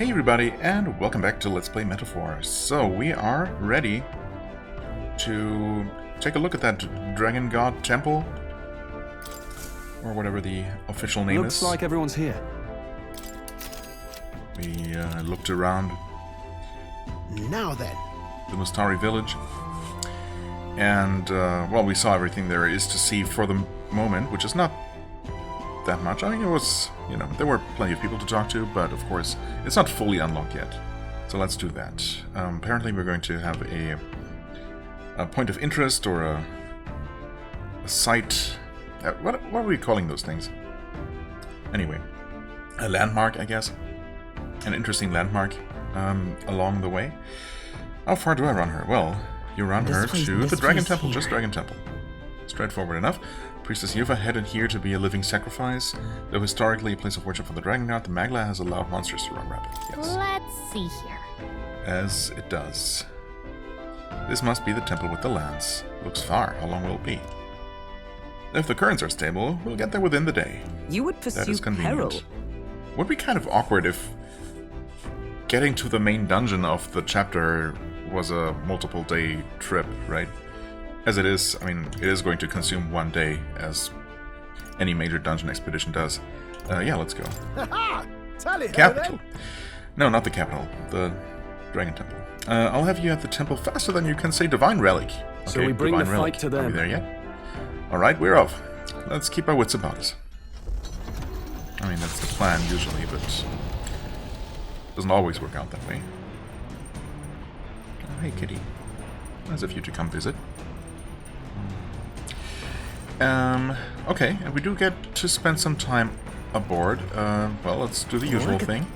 Hey everybody, and welcome back to Let's Play Metaphor. So we are ready to take a look at that Dragon God Temple, or whatever the official name is. Looks like everyone's here. We looked around Now then, the Mustari village, and well, we saw everything there is to see for the moment, which is not that much. I mean, it was, you know, there were plenty of people to talk to, but of course, it's not fully unlocked yet. So let's do that. Apparently, we're going to have a point of interest or a site. What are we calling those things? Anyway, a landmark, I guess. An interesting landmark along the way. How far do I run her? Well, you run her to the Dragon Temple, just Dragon Temple. Straightforward enough. Priestess Yuva headed here to be a living sacrifice. Though historically a place of worship for the Dragon God, the Magla has allowed monsters to run rampant. Yes. Let's see here. As it does. This must be the temple with the lance. Looks far. How long will it be? If the currents are stable, we'll get there within the day. You would That pursue is convenient. peril. Would be kind of awkward if getting to the main dungeon of the chapter was a multiple day trip, right? As it is, I mean, it is going to consume one day, as any major dungeon expedition does. Yeah, let's go. ha! Tally ho Capital. then. No, not the capital. The Dragon Temple. I'll have you at the temple faster than you can say Divine Relic. Okay, So we bring Divine the Relic. fight to Are we them. there yet? Alright, we're off. Let's keep our wits about us. I mean, that's the plan usually, but it doesn't always work out that way. Oh, hey, kitty. Nice of you to come visit. Okay, and we do get to spend some time aboard. Well, let's do the usual thing.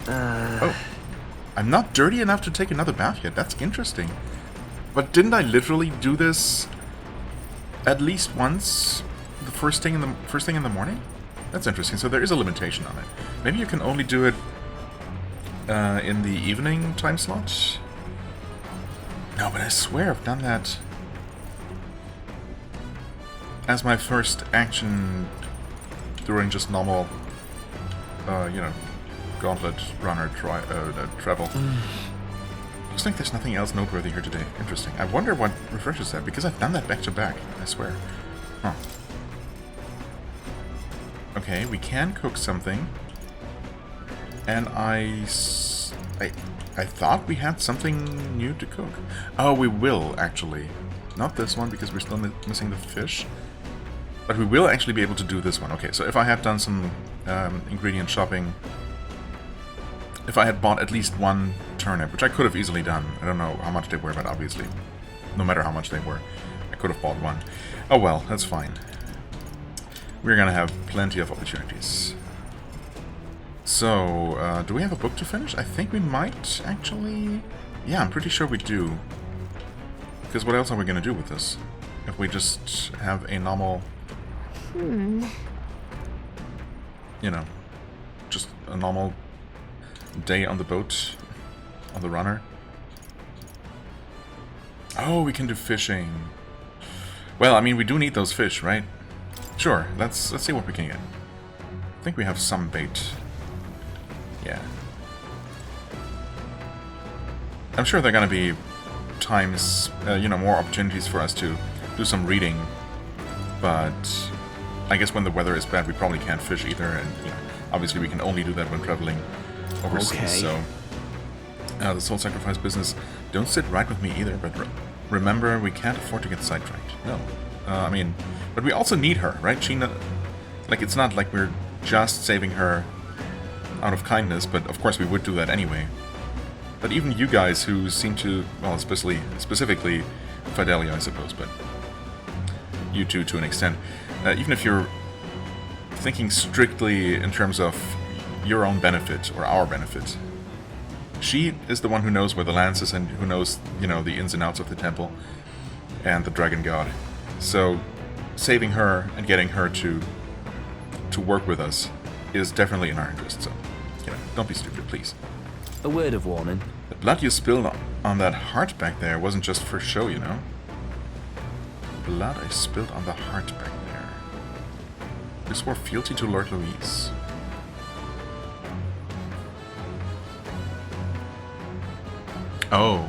Oh, I'm not dirty enough to take another bath yet. That's interesting. But didn't I literally do this at least once the first thing in the morning? That's interesting. So there is a limitation on it. Maybe you can only do it in the evening time slot. No, but I swear I've done that as my first action during just normal, you know, gauntlet runner travel. Looks like there's nothing else noteworthy here today. Interesting. I wonder what refreshes that, because I've done that back to back, I swear. Huh. Okay, we can cook something. And I thought we had something new to cook. Oh, we will, actually. Not this one, because we're still missing the fish. But we will actually be able to do this one. Okay, so if I had done some ingredient shopping, if I had bought at least one turnip, which I could have easily done. I don't know how much they were, but obviously, no matter how much they were, I could have bought one. Oh well, that's fine. We're gonna have plenty of opportunities. So, do we have a book to finish? I think we might, actually. Yeah, I'm pretty sure we do. Because what else are we gonna do with this? If we just have a normal... You know, just a normal day on the boat, on the runner. Oh, we can do fishing. Well, I mean, we do need those fish, right? Sure, let's see what we can get. I think we have some bait. Yeah. I'm sure there are gonna be times, you know, more opportunities for us to do some reading, but I guess when the weather is bad, we probably can't fish either, and you know, obviously we can only do that when traveling overseas. Okay. So the soul sacrifice business don't sit right with me either. But remember, we can't afford to get sidetracked. No, I mean, but we also need her, right? Like, it's not like we're just saving her out of kindness, but of course we would do that anyway. But even you guys who seem to, well, specifically Fidelio, I suppose, but you two to an extent. Even if you're thinking strictly in terms of your own benefit or our benefit, she is the one who knows where the lance is and who knows, you know, the ins and outs of the temple and the Dragon God. So saving her and getting her to work with us is definitely in our interest. So, you know, don't be stupid, please. A word of warning. The blood you spilled on that heart back there wasn't just for show, you know. Blood I spilled on the heart back there. This swore fealty to Lord Louise. Oh,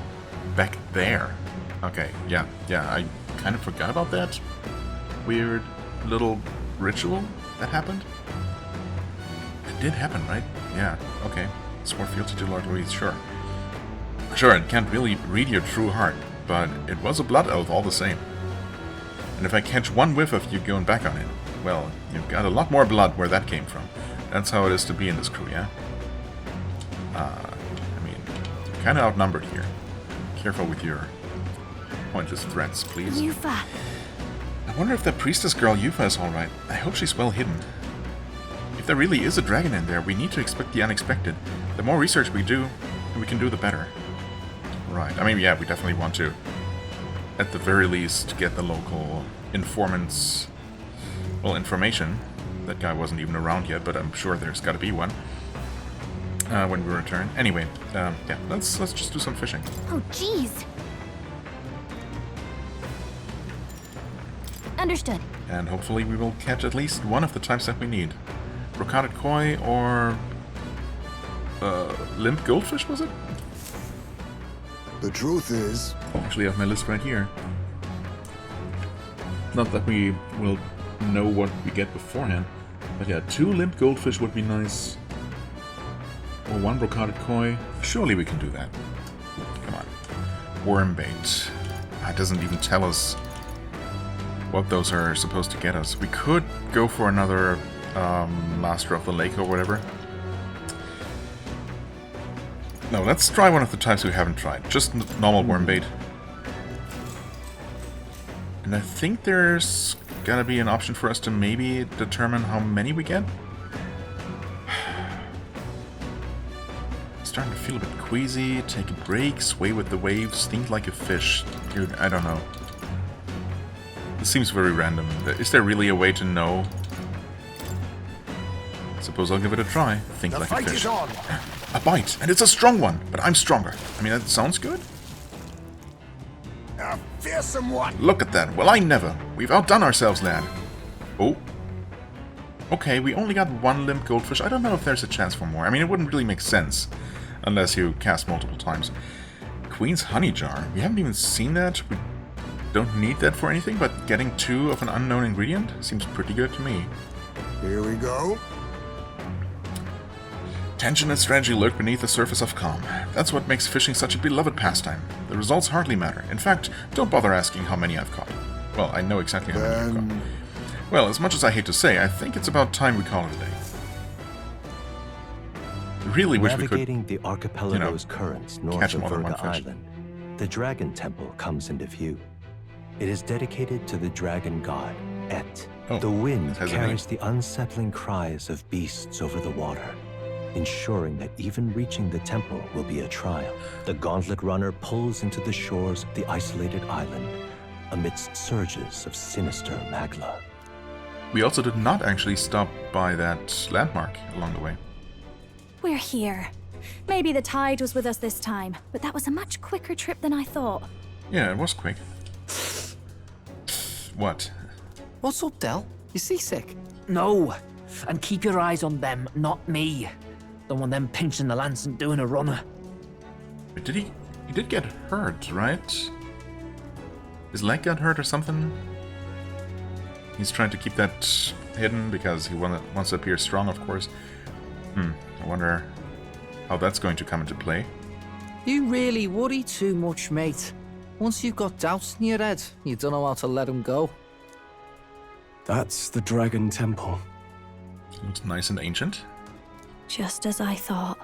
back there. Okay, yeah, I kind of forgot about that weird little ritual that happened. It did happen, right? Yeah, okay. Swore fealty to Lord Louise, sure. Sure, I can't really read your true heart, but it was a blood oath all the same. And if I catch one whiff of you going back on it, well, you've got a lot more blood where that came from. That's how it is to be in this crew, yeah? I mean, you're kind of outnumbered here. Careful with your pointless threats, please. Yufa. I wonder if that priestess girl Yufa is alright. I hope she's well hidden. If there really is a dragon in there, we need to expect the unexpected. The more research we can do, the better. Right. I mean, yeah, we definitely want to, at the very least, get the local informants, well, information. That guy wasn't even around yet, but I'm sure there's got to be one when we return. Anyway, yeah, let's just do some fishing. Oh, jeez. Understood. And hopefully we will catch at least one of the types that we need. Brocaded koi or limp goldfish, was it? The truth is... Actually, I have my list right here. Not that we will know what we get beforehand. But yeah, 2 limp goldfish would be nice. Or 1 brocaded koi. Surely we can do that. Come on. Worm bait. It doesn't even tell us what those are supposed to get us. We could go for another Master of the Lake or whatever. No, let's try one of the types we haven't tried. Just normal worm bait. And I think there's gotta be an option for us to maybe determine how many we get. Starting to feel a bit queasy. Take a break, sway with the waves, think like a fish. Dude, I don't know. This seems very random. Is there really a way to know? Suppose I'll give it a try. Think The like a fight fish. is on. A bite, and it's a strong one, but I'm stronger. I mean, that sounds good. A fearsome one. Look at that. Well, I never. We've outdone ourselves, lad. Oh. Okay, we only got 1 limp goldfish. I don't know if there's a chance for more. I mean, it wouldn't really make sense unless you cast multiple times. Queen's honey jar. We haven't even seen that. We don't need that for anything, but getting 2 of an unknown ingredient seems pretty good to me. Here we go. Tension and strategy lurk beneath the surface of calm. That's what makes fishing such a beloved pastime. The results hardly matter. In fact, don't bother asking how many I've caught. Well, I know exactly how many I've caught. Well, as much as I hate to say, I think it's about time we call it a day. I really wish we could, Navigating the archipelago's currents north catch of more than one Virga fish. Island, the Dragon Temple comes into view. It is dedicated to the dragon god, Et. Oh, The wind it has a carries the unsettling cries of beasts over the water, ensuring that even reaching the temple will be a trial. The gauntlet runner pulls into the shores of the isolated island amidst surges of sinister magla. We also did not actually stop by that landmark along the way. We're here. Maybe the tide was with us this time, but that was a much quicker trip than I thought. Yeah, it was quick. What? What's up, Del? You seasick? No. And keep your eyes on them, not me. Don't want them pinching the lance and doing a runner. Wait, did he did get hurt, right? His leg got hurt or something? He's trying to keep that hidden because he wants to appear strong, of course. I wonder how that's going to come into play. You really worry too much, mate. Once you've got doubts in your head, you don't know how to let them go. That's the Dragon Temple. Looks nice and ancient. Just as I thought.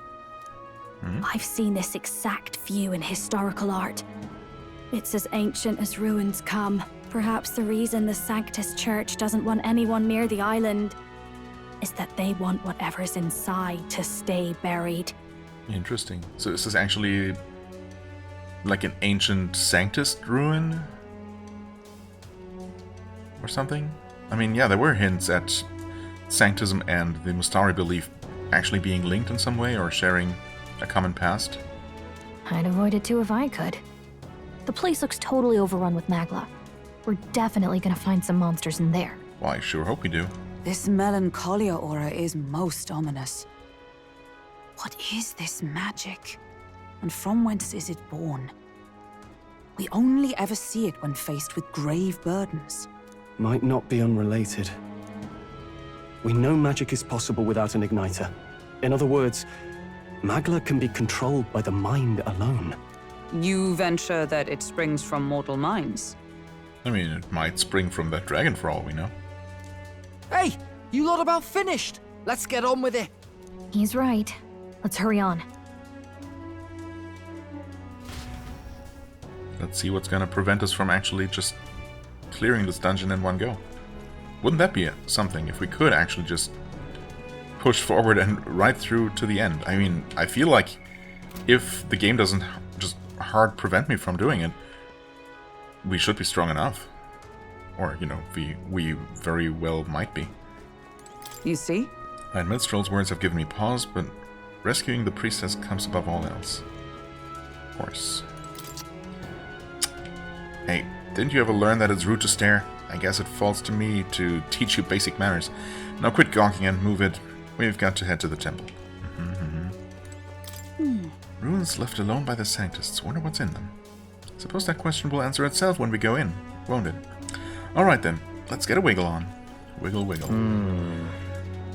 I've seen this exact view in historical art. It's as ancient as ruins come. Perhaps the reason the Sanctus Church doesn't want anyone near the island is that they want whatever's inside to stay buried. Interesting. So is this actually like an ancient Sanctus ruin? Or something? I mean, yeah, there were hints at Sanctism and the Mustari belief actually being linked in some way or sharing a common past. I'd avoid it too if I could. The place looks totally overrun with magla. We're definitely gonna find some monsters in there. Well, I sure hope we do. This melancholia aura is most ominous. What is this magic? and from whence is it born? We only ever see it when faced with grave burdens. Might not be unrelated. We know magic is possible without an igniter. In other words, Magla can be controlled by the mind alone. You venture that it springs from mortal minds? I mean, it might spring from that dragon for all we know. Hey, you lot about finished? Let's get on with it. He's right. Let's hurry on. Let's see what's gonna prevent us from actually just clearing this dungeon in one go. Wouldn't that be something if we could actually just push forward and right through to the end? I mean, I feel like if the game doesn't just hard prevent me from doing it, we should be strong enough. Or, you know, we very well might be. You see? I admit Stroll's words have given me pause, but rescuing the priestess comes above all else. Of course. Hey, didn't you ever learn that it's rude to stare? I guess it falls to me to teach you basic manners. Now quit gawking and move it. We've got to head to the temple. Ruins left alone by the Sanctists. Wonder what's in them. Suppose that question will answer itself when we go in, won't it? Alright then, let's get a wiggle on. Wiggle, wiggle.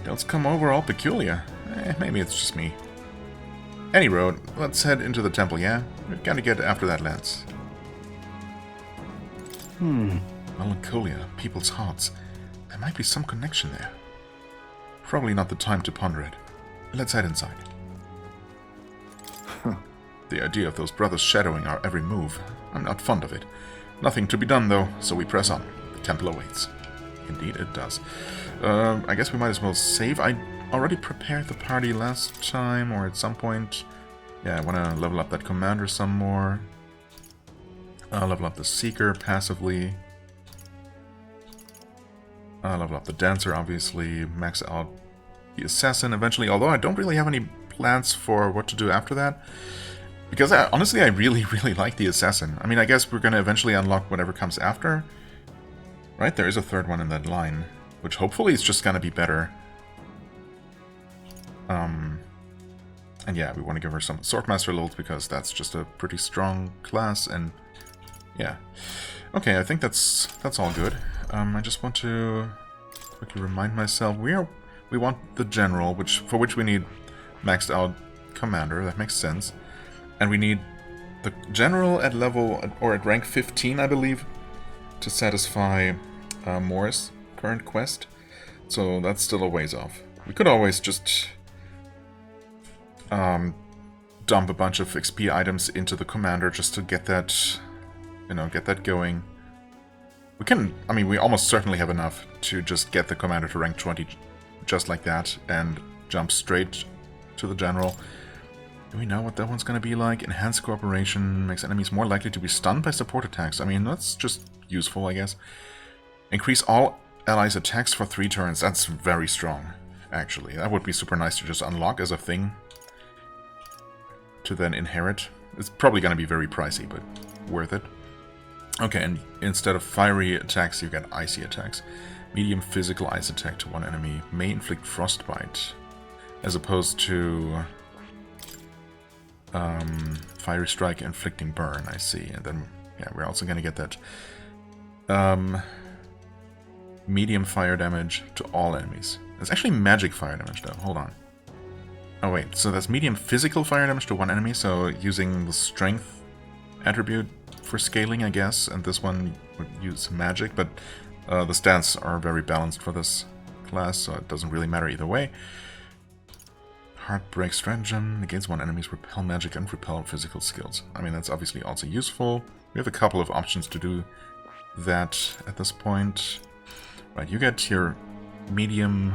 Don't come over all peculiar. Maybe it's just me. Any road, let's head into the temple, yeah? We've got to get after that lance. Melancholia, people's hearts. There might be some connection there. Probably not the time to ponder it. Let's head inside. The idea of those brothers shadowing our every move. I'm not fond of it. Nothing to be done, though, so we press on. The temple awaits. Indeed it does. I guess we might as well save. I already prepared the party last time, or at some point. Yeah, I want to level up that commander some more. Level up the Seeker passively. Level up the Dancer, obviously. Max out the Assassin eventually, although I don't really have any plans for what to do after that. Because honestly, I really, really like the Assassin. I mean, I guess we're going to eventually unlock whatever comes after. Right, there is a third one in that line, which hopefully is just going to be better. And yeah, we want to give her some Swordmaster loads because that's just a pretty strong class, and yeah. Okay, I think that's all good. I just want to quickly remind myself we want the General, for which we need maxed out Commander. That makes sense. And we need the General at level, or at rank 15, I believe, to satisfy Moore's current quest. So that's still a ways off. We could always just dump a bunch of XP items into the Commander just to get that, you know, get that going. We can, I mean, we almost certainly have enough to just get the Commander to rank 20 just like that and jump straight to the General. Do we know what that one's going to be like? Enhanced cooperation makes enemies more likely to be stunned by support attacks. I mean, that's just useful, I guess. Increase all allies' attacks for 3 turns. That's very strong, actually. That would be super nice to just unlock as a thing to then inherit. It's probably going to be very pricey, but worth it. Okay, and instead of fiery attacks, you get icy attacks. Medium physical ice attack to one enemy may inflict frostbite, as opposed to fiery strike inflicting burn. I see. And then, yeah, we're also going to get that medium fire damage to all enemies. It's actually magic fire damage, though. Hold on. Oh, wait. So that's medium physical fire damage to one enemy, so using the strength attribute for scaling, I guess, and this one would use magic, but the stats are very balanced for this class, so it doesn't really matter either way. Heartbreak stratagem negates one enemy's repel magic and repel physical skills. I mean, that's obviously also useful. We have a couple of options to do that at this point. Right, you get your medium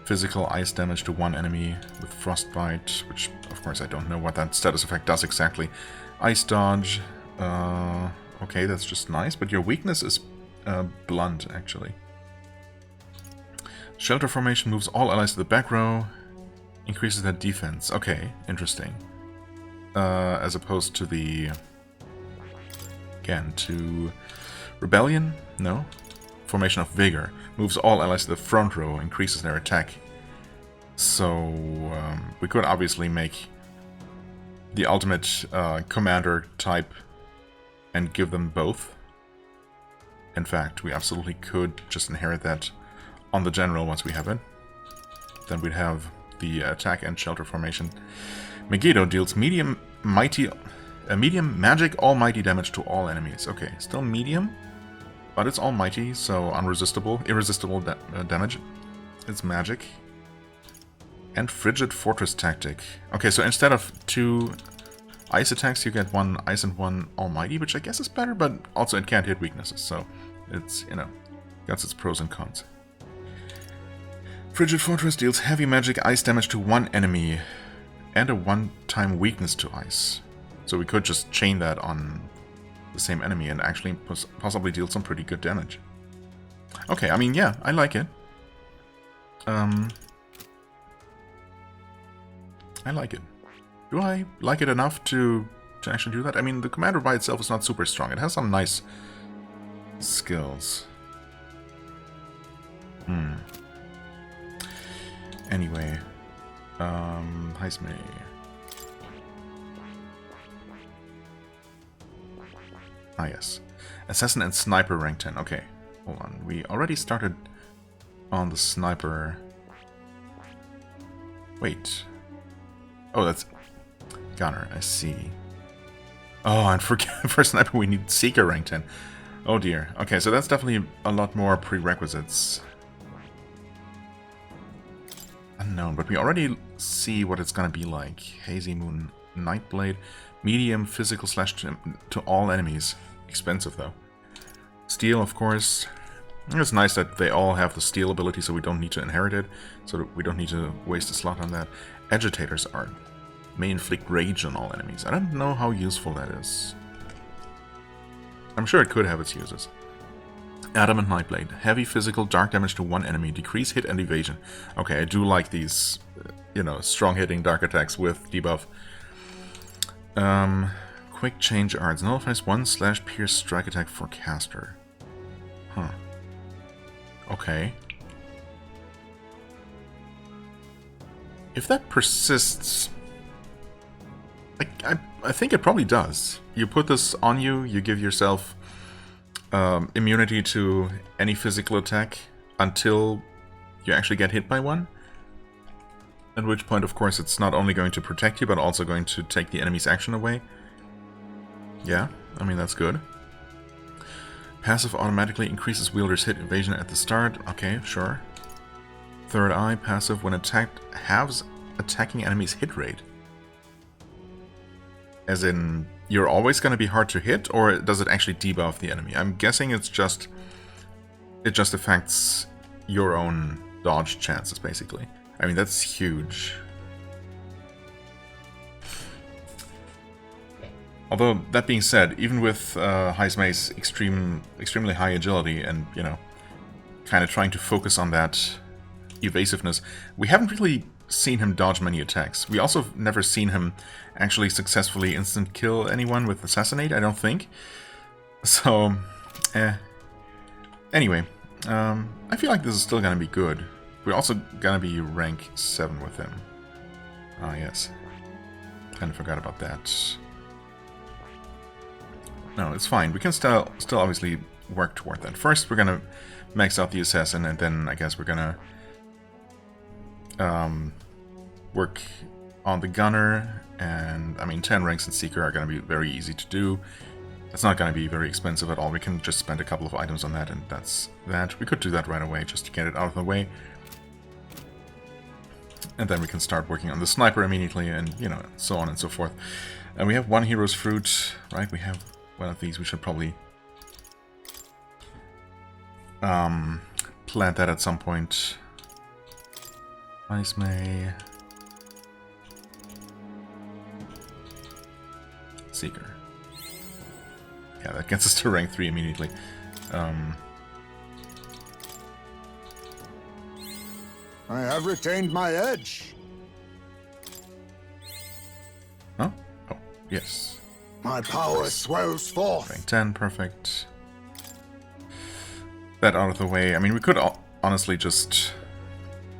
physical ice damage to one enemy with frostbite, which, of course, I don't know what that status effect does exactly. Ice dodge, okay, that's just nice, but your weakness is blunt, actually. Shelter formation moves all allies to the back row, increases their defense. Okay, interesting. As opposed to the... Again, to Rebellion? No. Formation of Vigor. Moves all allies to the front row, increases their attack. So, we could obviously make the ultimate commander type and give them both. In fact, we absolutely could just inherit that on the general once we have it. Then we'd have the attack and shelter formation. Megiddo deals medium magic almighty damage to all enemies. Okay, still medium, but it's almighty, so irresistible damage. It's magic. And Frigid Fortress Tactic. Okay, so instead of 2 ice attacks, you get 1 ice and 1 almighty, which I guess is better, but also it can't hit weaknesses, so it's, you know, got its pros and cons. Frigid Fortress deals heavy magic ice damage to 1 enemy and a 1-time weakness to ice. So we could just chain that on the same enemy and actually possibly deal some pretty good damage. Okay, I mean, yeah, I like it. I like it. Do I like it enough to actually do that? I mean, the commander by itself is not super strong. It has some nice skills. Anyway, Heismay. Ah, yes. Assassin and Sniper rank 10. Okay, hold on. We already started on the Sniper. Wait. Oh, that's Gunner, I see. Oh, and for Sniper we need Seeker rank 10. Oh dear. Okay, so that's definitely a lot more prerequisites. Unknown, but we already see what it's gonna be like. Hazy Moon, Nightblade, medium physical slash to all enemies. Expensive though. Steel, of course. It's nice that they all have the steel ability, so we don't need to inherit it, so that we don't need to waste a slot on that. Agitator's Art. May inflict rage on all enemies. I don't know how useful that is. I'm sure it could have its uses. Adamant Nightblade. Heavy physical dark damage to 1 enemy. Decrease hit and evasion. Okay, I do like these, you know, strong hitting dark attacks with debuff. Quick Change Arts. Nullifies 1/ pierce strike attack for caster. Huh. Okay. If that persists, I think it probably does. You put this on you, you give yourself immunity to any physical attack until you actually get hit by one. At which point, of course, it's not only going to protect you, but also going to take the enemy's action away. Yeah, I mean, that's good. Passive automatically increases wielder's hit evasion at the start. Okay, sure. Third Eye, passive when attacked, halves attacking enemy's hit rate. As in, you're always going to be hard to hit, or does it actually debuff the enemy? I'm guessing it just affects your own dodge chances, basically. I mean, that's huge. Although, that being said, even with Heismay's extremely high agility and, you know, kind of trying to focus on that evasiveness, we haven't really seen him dodge many attacks. We also have never seen him actually successfully instant kill anyone with Assassinate, I don't think. So, Anyway, I feel like this is still gonna be good. We're also gonna be rank 7 with him. Ah, yes. Kind of forgot about that. No, it's fine. We can still obviously work toward that. First, we're gonna max out the Assassin, and then I guess we're gonna work on the Gunner. And I mean, 10 ranks in Seeker are gonna be very easy to do. It's not gonna be very expensive at all. We can just spend a couple of items on that, and that's that. We could do that right away just to get it out of the way. And then we can start working on the Sniper immediately, and, you know, so on and so forth. And we have 1 Hero's Fruit, right? We have one of these. We should probably plant that at some point. Heismay. Seeker. Yeah, that gets us to rank 3 immediately. I have retained my edge. Huh? Oh, yes. My power swells forth. Rank 10, perfect. That out of the way. I mean, we could honestly just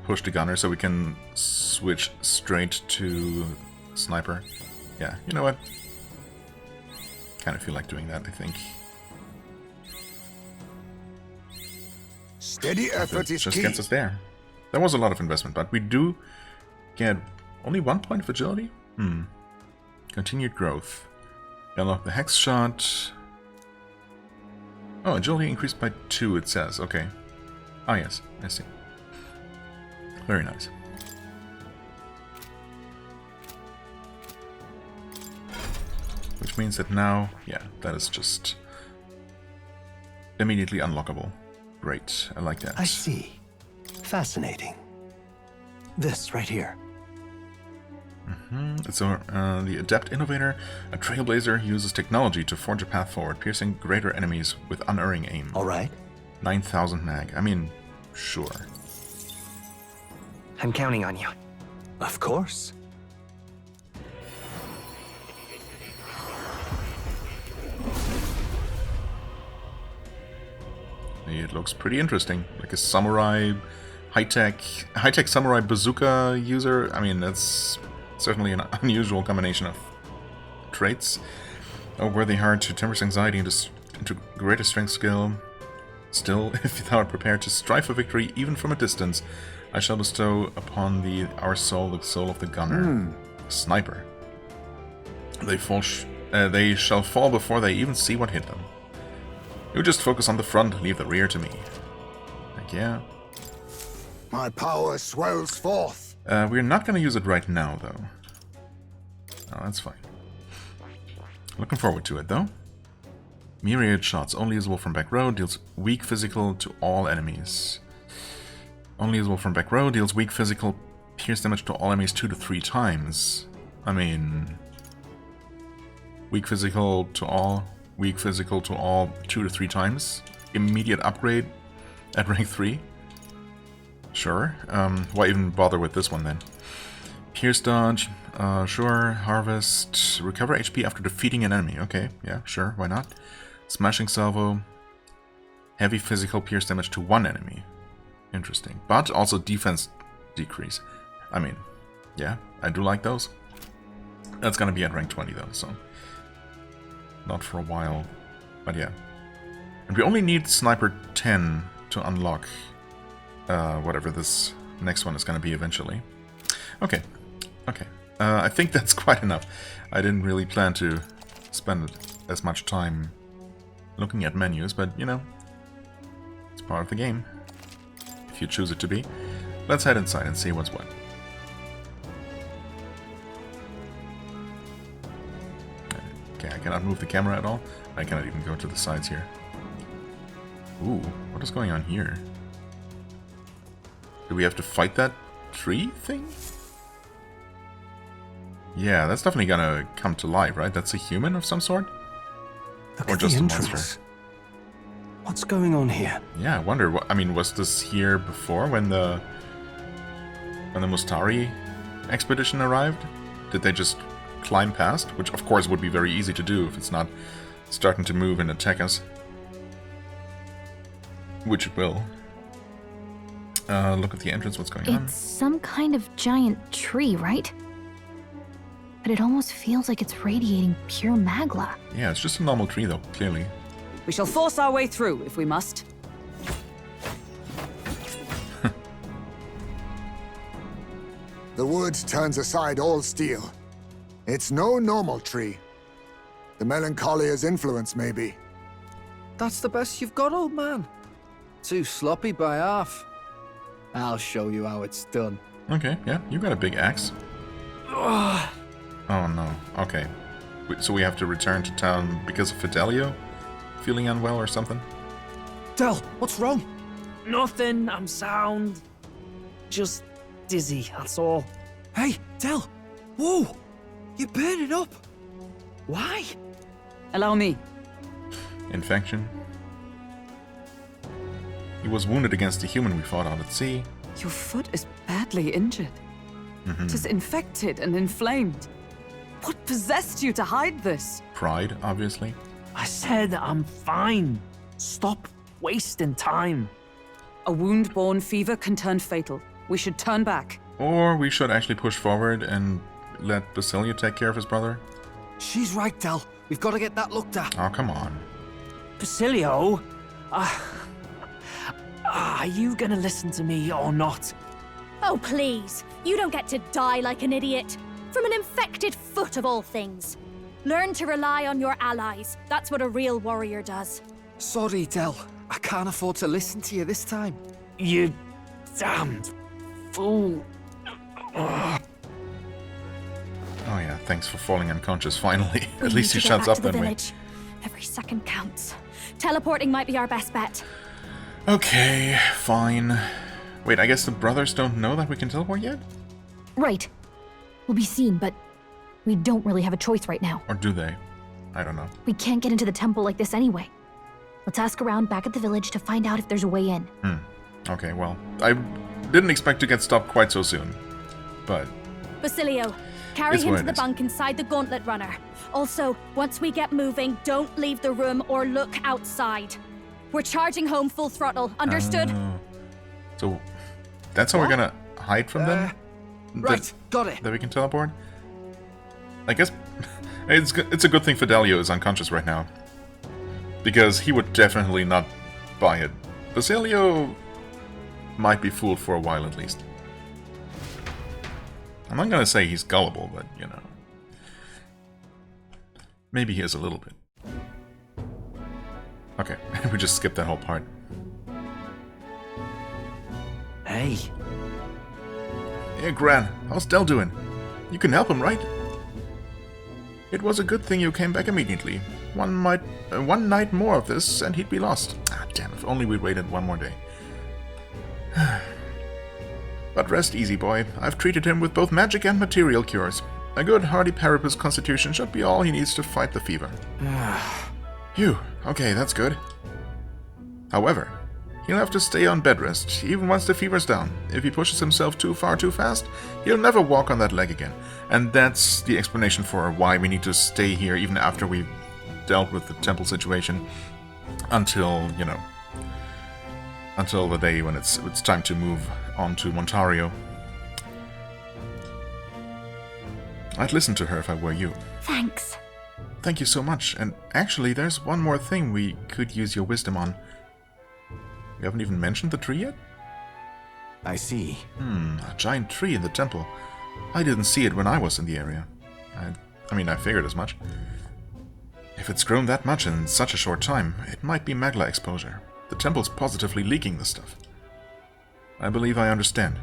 push the Gunner so we can switch straight to Sniper. Yeah, you know what? Kind of feel like doing that, I think. Steady effort It is just key. gets us there. That was a lot of investment, but we do get only 1 point of agility? Continued growth. Yellow, the hex shot. Oh, agility increased by 2, it says. Okay. Ah, yes, I see. Very nice. Which means that now, yeah, that is just immediately unlockable. Great, I like that. I see. Fascinating. This right here. So, the Adept Innovator, a trailblazer, uses technology to forge a path forward, piercing greater enemies with unerring aim. All right. 9,000 mag. I mean, sure. I'm counting on you. Of course. It looks pretty interesting. Like a samurai, high-tech samurai bazooka user. I mean, that's certainly an unusual combination of traits. Oh, worthy heart to tempers anxiety into greater strength skill. Still, if thou art prepared to strive for victory, even from a distance, I shall bestow upon thee our soul, the soul of the gunner. Sniper. They shall fall before they even see what hit them. You just focus on the front, leave the rear to me. Heck yeah. My power swells forth. We're not going to use it right now, though. Oh, that's fine. Looking forward to it, though. Myriad shots, only usable from back row, deals weak physical to all enemies. Only usable from back row, deals weak physical, pierce damage to all enemies 2 to 3 times. I mean... Weak physical to all 2 to 3 times. Immediate upgrade at rank 3. Sure. Why even bother with this one then? Pierce dodge, sure. Harvest, recover HP after defeating an enemy. Okay, yeah, sure, why not? Smashing salvo, heavy physical pierce damage to 1 enemy. Interesting. But also defense decrease. I mean, yeah, I do like those. That's gonna be at rank 20 though, so... Not for a while, but yeah. And we only need Sniper 10 to unlock whatever this next one is going to be eventually. Okay, okay. I think that's quite enough. I didn't really plan to spend as much time looking at menus, but you know, it's part of the game, if you choose it to be. Let's head inside and see what's what. Okay, I cannot move the camera at all. I cannot even go to the sides here. Ooh, what is going on here? Do we have to fight that tree thing? Yeah, that's definitely gonna come to life, right? That's a human of some sort? Look Or at just the a entrance. monster? What's going on here? Yeah, I wonder. I mean, was this here before when the Mustari expedition arrived? Did they just climb past? Which, of course, would be very easy to do if it's not starting to move and attack us. Which it will. Look at the entrance. What's going on? It's some kind of giant tree, right? But it almost feels like it's radiating pure magla. Yeah, it's just a normal tree, though, clearly. We shall force our way through if we must. The wood turns aside all steel. It's no normal tree. The Melancholia's influence, maybe. That's the best you've got, old man. Too sloppy by half. I'll show you how it's done. Okay, yeah, you got a big axe. Oh no, okay. So we have to return to town because of Fidelio? Feeling unwell or something? Del, what's wrong? Nothing, I'm sound. Just dizzy, that's all. Hey, Del! Whoa! You're burning up! Why? Allow me. Infection. He was wounded against a human we fought out at sea. Your foot is badly injured. It is infected and inflamed. What possessed you to hide this? Pride, obviously. I said I'm fine. Stop wasting time. A wound-borne fever can turn fatal. We should turn back. Or we should actually push forward and let Basilio take care of his brother? She's right, Del. We've got to get that looked at. Oh, come on. Basilio? Are you gonna listen to me or not? Oh, please. You don't get to die like an idiot. From an infected foot of all things. Learn to rely on your allies. That's what a real warrior does. Sorry, Del. I can't afford to listen to you this time. You damned fool. Oh yeah, thanks for falling unconscious finally. We At least need he to get shuts back up to the that way. village. Every second counts. Teleporting might be our best bet. Okay, fine. Wait, I guess the brothers don't know that we can teleport yet? Right. We'll be seen, but we don't really have a choice right now. Or do they? I don't know. We can't get into the temple like this anyway. Let's ask around back at the village to find out if there's a way in. Okay, well, I didn't expect to get stopped quite so soon. But Basilio, carry It's him what to it the is. bunk inside the gauntlet runner. Also, once we get moving, don't leave the room or look outside. We're charging home full throttle, understood? So that's how we're gonna hide from them? Right, got it. That we can teleport? I guess it's a good thing Fidelio is unconscious right now. Because he would definitely not buy it. Basilio might be fooled for a while at least. I'm not gonna say he's gullible, but you know. Maybe he is a little bit. Okay, we just skipped that whole part. Hey, Hey, Gran, how's Del doing? You can help him, right? It was a good thing you came back immediately. One night more of this, and he'd be lost. Ah, damn, if only we'd waited one more day. But rest easy, boy. I've treated him with both magic and material cures. A good, hardy Parapus constitution should be all he needs to fight the fever. Phew, okay, that's good. However, he'll have to stay on bed rest, even once the fever's down. If he pushes himself too far too fast, he'll never walk on that leg again. And that's the explanation for why we need to stay here even after we've dealt with the temple situation. Until, you know, until the day when it's time to move on to Montario. I'd listen to her if I were you. Thanks. Thank you so much. And actually, there's one more thing we could use your wisdom on. We haven't even mentioned the tree yet? I see. A giant tree in the temple. I didn't see it when I was in the area. I mean, I figured as much. If it's grown that much in such a short time, it might be magla exposure. The temple's positively leaking this stuff. I believe I understand.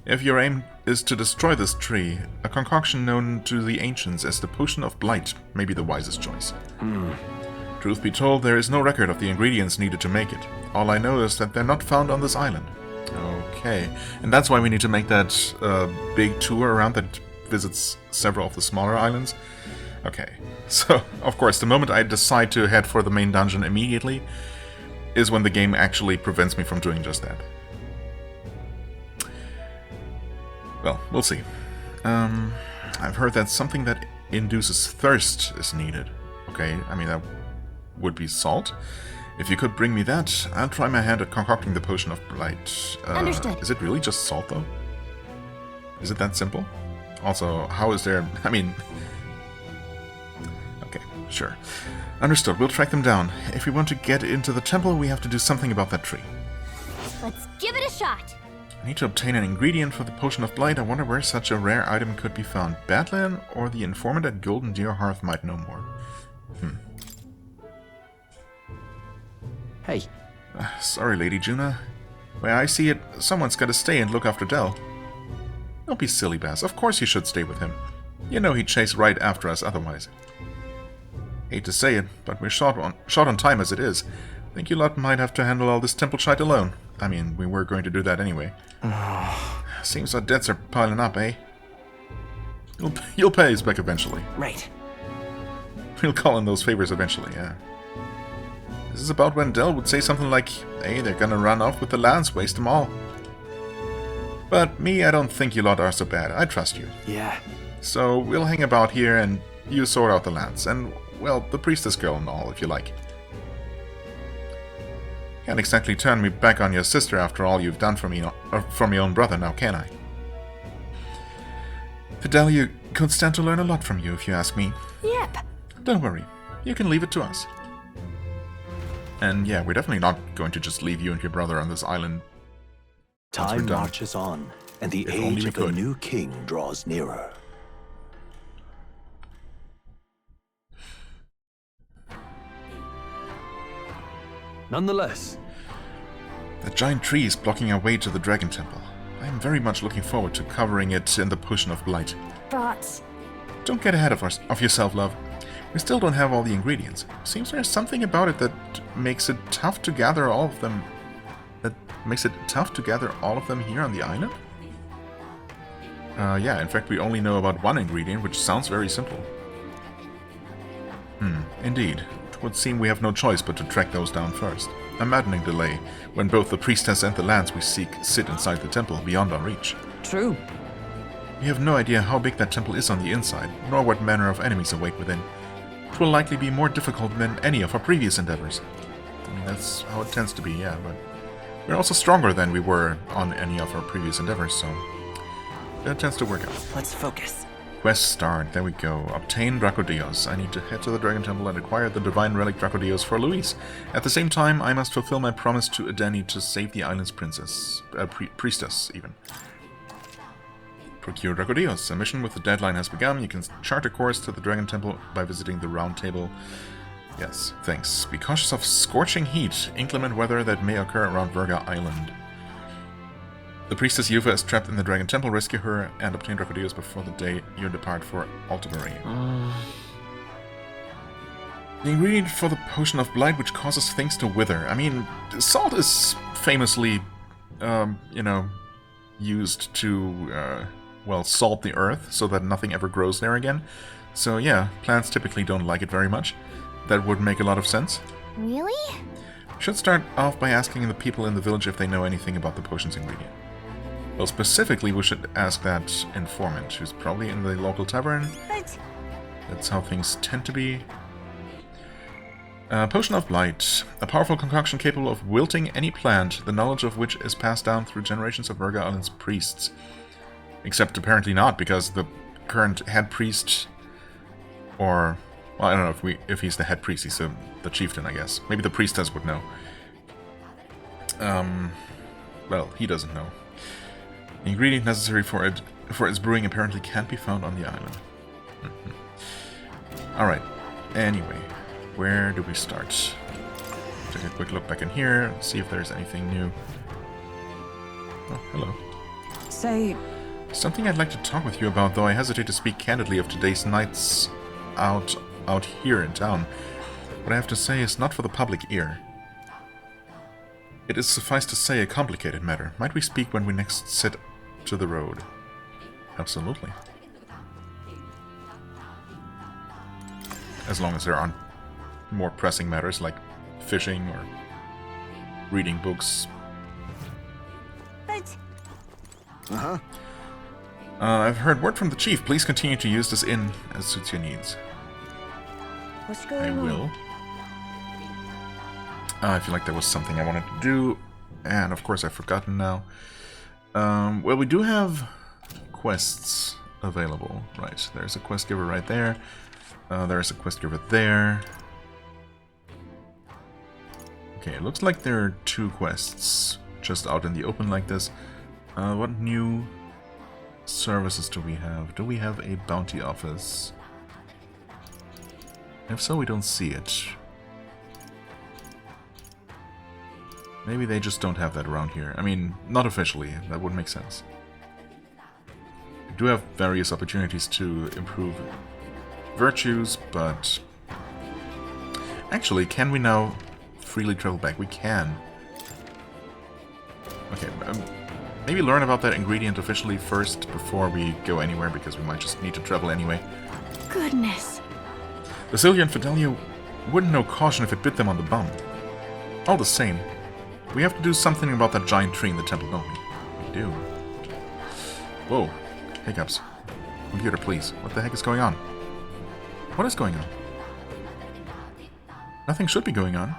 If your aim is to destroy this tree, a concoction known to the ancients as the Potion of Blight may be the wisest choice. Truth be told, there is no record of the ingredients needed to make it. All I know is that they're not found on this island. Okay, and that's why we need to make that big tour around that visits several of the smaller islands. Okay, so, of course, the moment I decide to head for the main dungeon immediately is when the game actually prevents me from doing just that. Well, we'll see. I've heard that something that induces thirst is needed. Okay, I mean, that would be salt. If you could bring me that, I'll try my hand at concocting the Potion of Blight. Understood. Is it really just salt, though? Is it that simple? Also, how is there... I mean... Okay, sure. Understood, we'll track them down. If we want to get into the temple, we have to do something about that tree. Let's give it a shot. I need to obtain an ingredient for the Potion of Blight. I wonder where such a rare item could be found. Badland or the informant at Golden Deer Hearth might know more. hey, Sorry, Lady Juna. Where I see it, someone's got to stay and look after Del. Don't be silly, Bass. Of course you should stay with him. You know he'd chase right after us otherwise. Hate to say it, but we're short on time as it is. Think you lot might have to handle all this temple shite alone. I mean, we were going to do that anyway. Seems our debts are piling up, eh? You'll pay us back eventually. right. We'll call in those favors eventually, yeah. This is about when Del would say something like, hey, they're gonna run off with the lands, waste them all. But me, I don't think you lot are so bad. I trust you. Yeah. So we'll hang about here and you sort out the lands. And, well, the priestess girl and all, if you like. Can't exactly turn me back on your sister after all you've done for me, from your own brother, now can I? Fidelio, Could stand to learn a lot from you, if you ask me. Yep. Don't worry. You can leave it to us. And yeah, we're definitely not going to just leave you and your brother on this island. Time marches on, and the age of the new king draws nearer. Nonetheless, The giant tree is blocking our way to the Dragon Temple. I am very much looking forward to covering it in the potion of blight. But Don't get ahead of yourself, love. We still don't have all the ingredients. Seems there's something about it that makes it tough to gather all of them. Here on the island? Yeah, in fact we only know about one ingredient, which sounds very simple. Indeed. It would seem we have no choice but to track those down first. A maddening delay, when both the priestess and the lands we seek sit inside the temple, beyond our reach. True. We have no idea how big that temple is on the inside, nor what manner of enemies await within. It will likely be more difficult than any of our previous endeavors. I mean, that's how it tends to be, yeah, but we're also stronger than we were on any of our previous endeavors, so that tends to work out. Let's focus. Quest start, there we go. Obtain Dracodios. I need to head to the Dragon Temple and acquire the Divine Relic Dracodios for Luis. At the same time, I must fulfill my promise to Adeni to save the island's priestess, even. Procure Dracodios. A mission with the deadline has begun. You can chart a course to the Dragon Temple by visiting the Round Table. Yes, thanks. Be cautious of scorching heat, inclement weather that may occur around Verga Island. The priestess Yuva is trapped in the Dragon Temple. Rescue her and obtain Dracodios before the day you depart for Altabury. The ingredient for the potion of blight which causes things to wither. I mean, salt is famously, used to, salt the earth so that nothing ever grows there again. So yeah, plants typically don't like it very much. That would make a lot of sense. Really? Should start off by asking the people in the village if they know anything about the potion's ingredient. Well, specifically, we should ask that informant, who's probably in the local tavern. That's how things tend to be. Potion of Blight. A powerful concoction capable of wilting any plant, the knowledge of which is passed down through generations of Verga Island's priests. Except apparently not, because the current head priest, or... well, I don't know if he's the head priest, he's the chieftain, I guess. Maybe the priestess would know. Well, he doesn't know. The ingredient necessary for its brewing apparently can't be found on the island. Alright, anyway, where do we start? Take a quick look back in here, see if there's anything new. Oh, hello. Say... something I'd like to talk with you about, though I hesitate to speak candidly of today's nights out here in town. What I have to say is not for the public ear. It is, suffice to say, a complicated matter. Might we speak when we next sit to the road? Absolutely. As long as there aren't more pressing matters like fishing or reading books. I've heard word from the chief. Please continue to use this inn as suits your needs. what's going on? I will. I feel like there was something I wanted to do, and of course I've forgotten now. Well, we do have quests available. Right, there's a quest giver right there. There's a quest giver there. Okay, it looks like there are 2 quests just out in the open like this. What new services do we have? Do we have a bounty office? If so, we don't see it. Maybe they just don't have that around here. I mean, not officially. That would make sense. We do have various opportunities to improve virtues, but... actually, can we now freely travel back? We can. Okay, maybe learn about that ingredient officially first before we go anywhere, because we might just need to travel anyway. Goodness. Basilia and Fidelia wouldn't know caution if it bit them on the bum. All the same, we have to do something about that giant tree in the temple, don't we? We do. Whoa. Hiccups. Computer, please. What the heck is going on? What is going on? Nothing should be going on.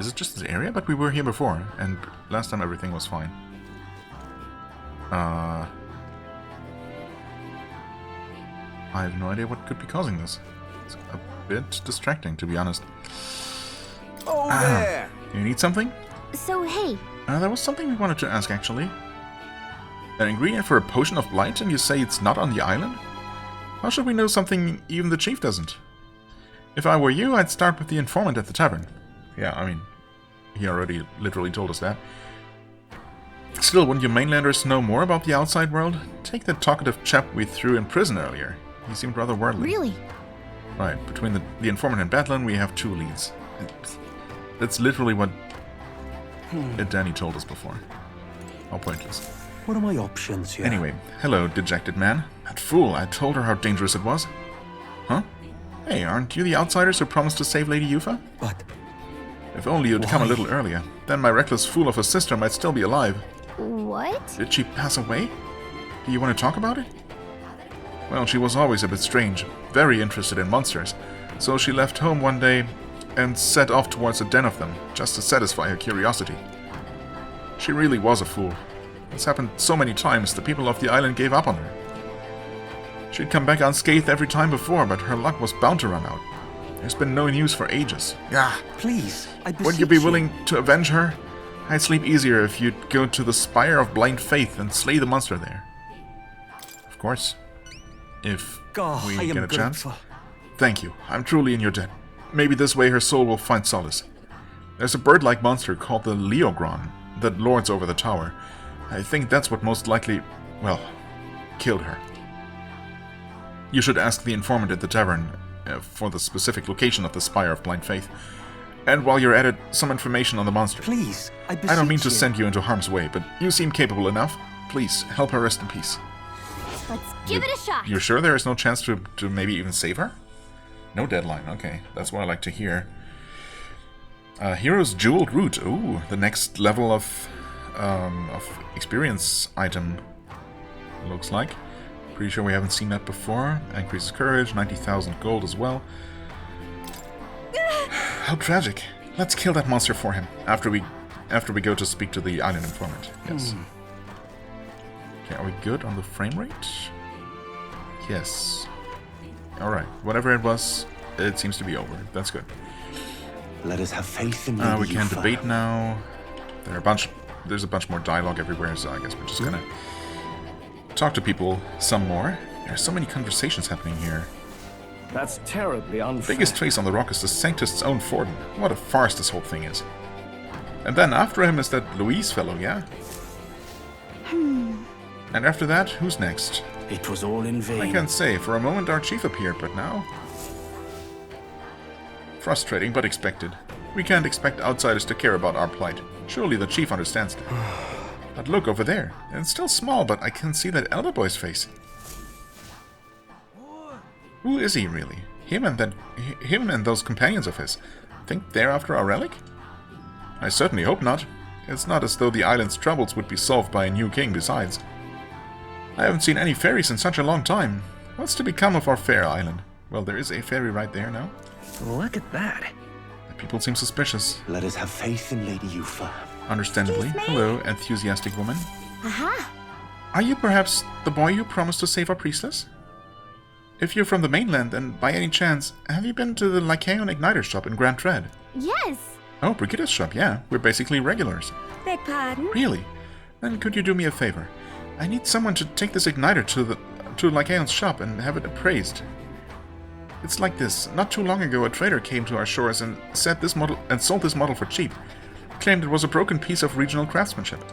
Is it just this area? But we were here before, and last time everything was fine. I have no idea what could be causing this. It's a bit distracting, to be honest. Oh, there! You need something? So, hey, There was something we wanted to ask, actually. An ingredient for a potion of blight, and you say it's not on the island? How should we know something even the chief doesn't? If I were you, I'd start with the informant at the tavern. Yeah, I mean, he already literally told us that. Still, wouldn't you mainlanders know more about the outside world? Take the talkative chap we threw in prison earlier. He seemed rather worldly. really? Right, between the informant and Battlen, we have 2 leads. That's literally what Danny told us before. How pointless. What are my options here? Anyway, hello, dejected man. That fool, I told her how dangerous it was. Huh? Hey, aren't you the outsiders who promised to save Lady Yufa? But If only you'd come a little earlier. Then my reckless fool of a sister might still be alive. What? Did she pass away? Do you want to talk about it? Well, she was always a bit strange, very interested in monsters, so she left home one day and set off towards a den of them, just to satisfy her curiosity. She really was a fool. It's happened so many times, the people of the island gave up on her. She'd come back unscathed every time before, but her luck was bound to run out. There's been no news for ages. Yeah. please, I beseech Would you be willing to avenge her? I'd sleep easier if you'd go to the Spire of Blind Faith and slay the monster there. Of course. If God, we I am get a chance. grateful. Thank you. I'm truly in your debt. Maybe this way her soul will find solace. There's a bird-like monster called the Leogron that lords over the tower. I think that's what most likely, well, killed her. You should ask the informant at the tavern for the specific location of the Spire of Blind Faith. And while you're at it, some information on the monster. Please, I beseech I don't mean to you. send you into harm's way, but you seem capable enough. Please, help her rest in peace. Let's give it a shot. You're sure there is no chance to maybe even save her? No deadline, okay. That's what I like to hear. Hero's Jeweled Root. Ooh, the next level of experience item, looks like. Pretty sure we haven't seen that before. Increases courage, 90,000 gold as well. How tragic. Let's kill that monster for him after we go to speak to the island informant. Yes. Okay, are we good on the frame rate? Yes. Alright, whatever it was, it seems to be over. That's good. Let us have faith in Lady We can Yufa. debate now. There's a bunch more dialogue everywhere, so I guess we're just gonna talk to people some more. There are so many conversations happening here. That's terribly unfair. Biggest trace on the rock is the Sanctist's own Forden. What a farce this whole thing is. And then after him is that Louise fellow, yeah? And after that, who's next? It was all in vain. I can't say. For a moment our chief appeared, but now... Frustrating, but expected. We can't expect outsiders to care about our plight. Surely the chief understands that. But look over there. It's still small, but I can see that elder boy's face. Who is he, really? Him and those companions of his. Think they're after our relic? I certainly hope not. It's not as though the island's troubles would be solved by a new king besides. I haven't seen any fairies in such a long time. What's to become of our fair island? Well, there is a fairy right there now. Look at that. The people seem suspicious. Let us have faith in Lady Yufa. Understandably. Excuse me? Hello, enthusiastic woman. Aha! Are you perhaps the boy who promised to save our priestess? If you're from the mainland, and by any chance, have you been to the Lycaon Igniter shop in Grand Tread? Yes! Oh, Brigitte's shop, yeah. We're basically regulars. Beg pardon? Really? Then could you do me a favor? I need someone to take this igniter to Lycaon's shop and have it appraised. It's like this. Not too long ago, a trader came to our shores and sold this model for cheap. Claimed it was a broken piece of regional craftsmanship.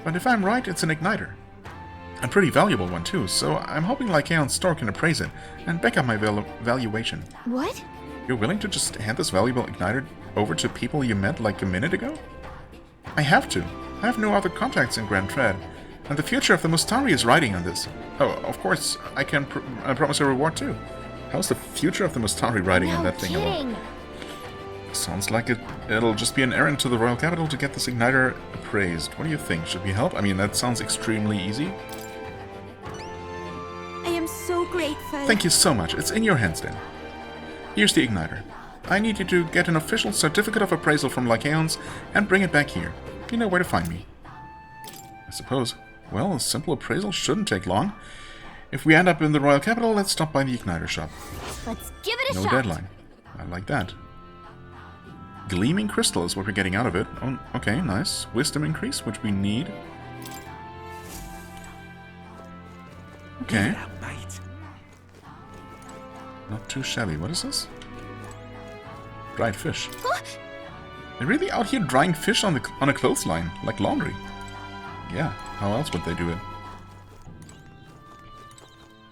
But if I'm right, it's an igniter. A pretty valuable one too, so I'm hoping Lycaon's store can appraise it and back up my valuation. What? You're willing to just hand this valuable igniter over to people you met like a minute ago? I have to. I have no other contacts in Grand Tread, and the future of the Mustari is riding on this. Oh, of course, I can promise a reward too. How's the future of the Mustari riding on that thing alone? Sounds like it'll just be an errand to the royal capital to get this igniter appraised. What do you think? Should we help? I mean, that sounds extremely easy. I am so grateful. Thank you so much. It's in your hands then. Here's the igniter. I need you to get an official certificate of appraisal from Lycaons and bring it back here. You know where to find me. I suppose. Well, a simple appraisal shouldn't take long. If we end up in the Royal Capital, let's stop by the Igniter shop. Let's give it a shot. No deadline. I like that. Gleaming crystal is what we're getting out of it. Oh, okay, nice. Wisdom increase, which we need. Okay. Not too shabby. What is this? Dried fish. They're really out here drying fish on a clothesline, like laundry. Yeah, how else would they do it?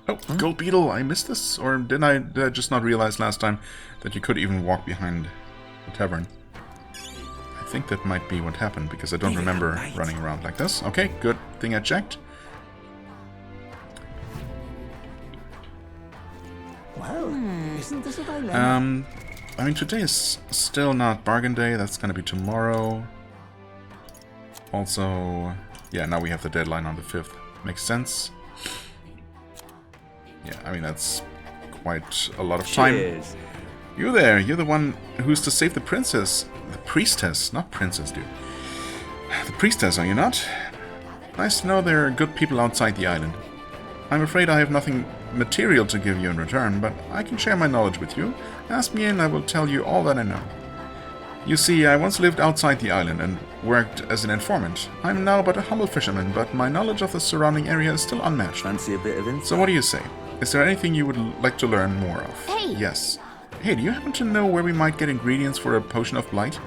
Oh, gold beetle! I missed this, or did I just not realize last time that you could even walk behind the tavern? I think that might be what happened because I don't remember running around like this. Okay, good thing I checked. Well, isn't this a dilemma? I mean, today is still not bargain day. That's gonna be tomorrow. Also, yeah, now we have the deadline on the 5th. Makes sense. Yeah, I mean, that's quite a lot of time. Cheers. You there, you're the one who's to save the princess. The priestess, not princess, dude. The priestess, are you not? Nice to know there are good people outside the island. I'm afraid I have nothing material to give you in return, but I can share my knowledge with you. Ask me and I will tell you all that I know. You see, I once lived outside the island and worked as an informant. I'm now but a humble fisherman, but my knowledge of the surrounding area is still unmatched. Fancy a bit of insight? So what do you say? Is there anything you would like to learn more of? Hey! Yes. Hey, do you happen to know where we might get ingredients for a potion of blight?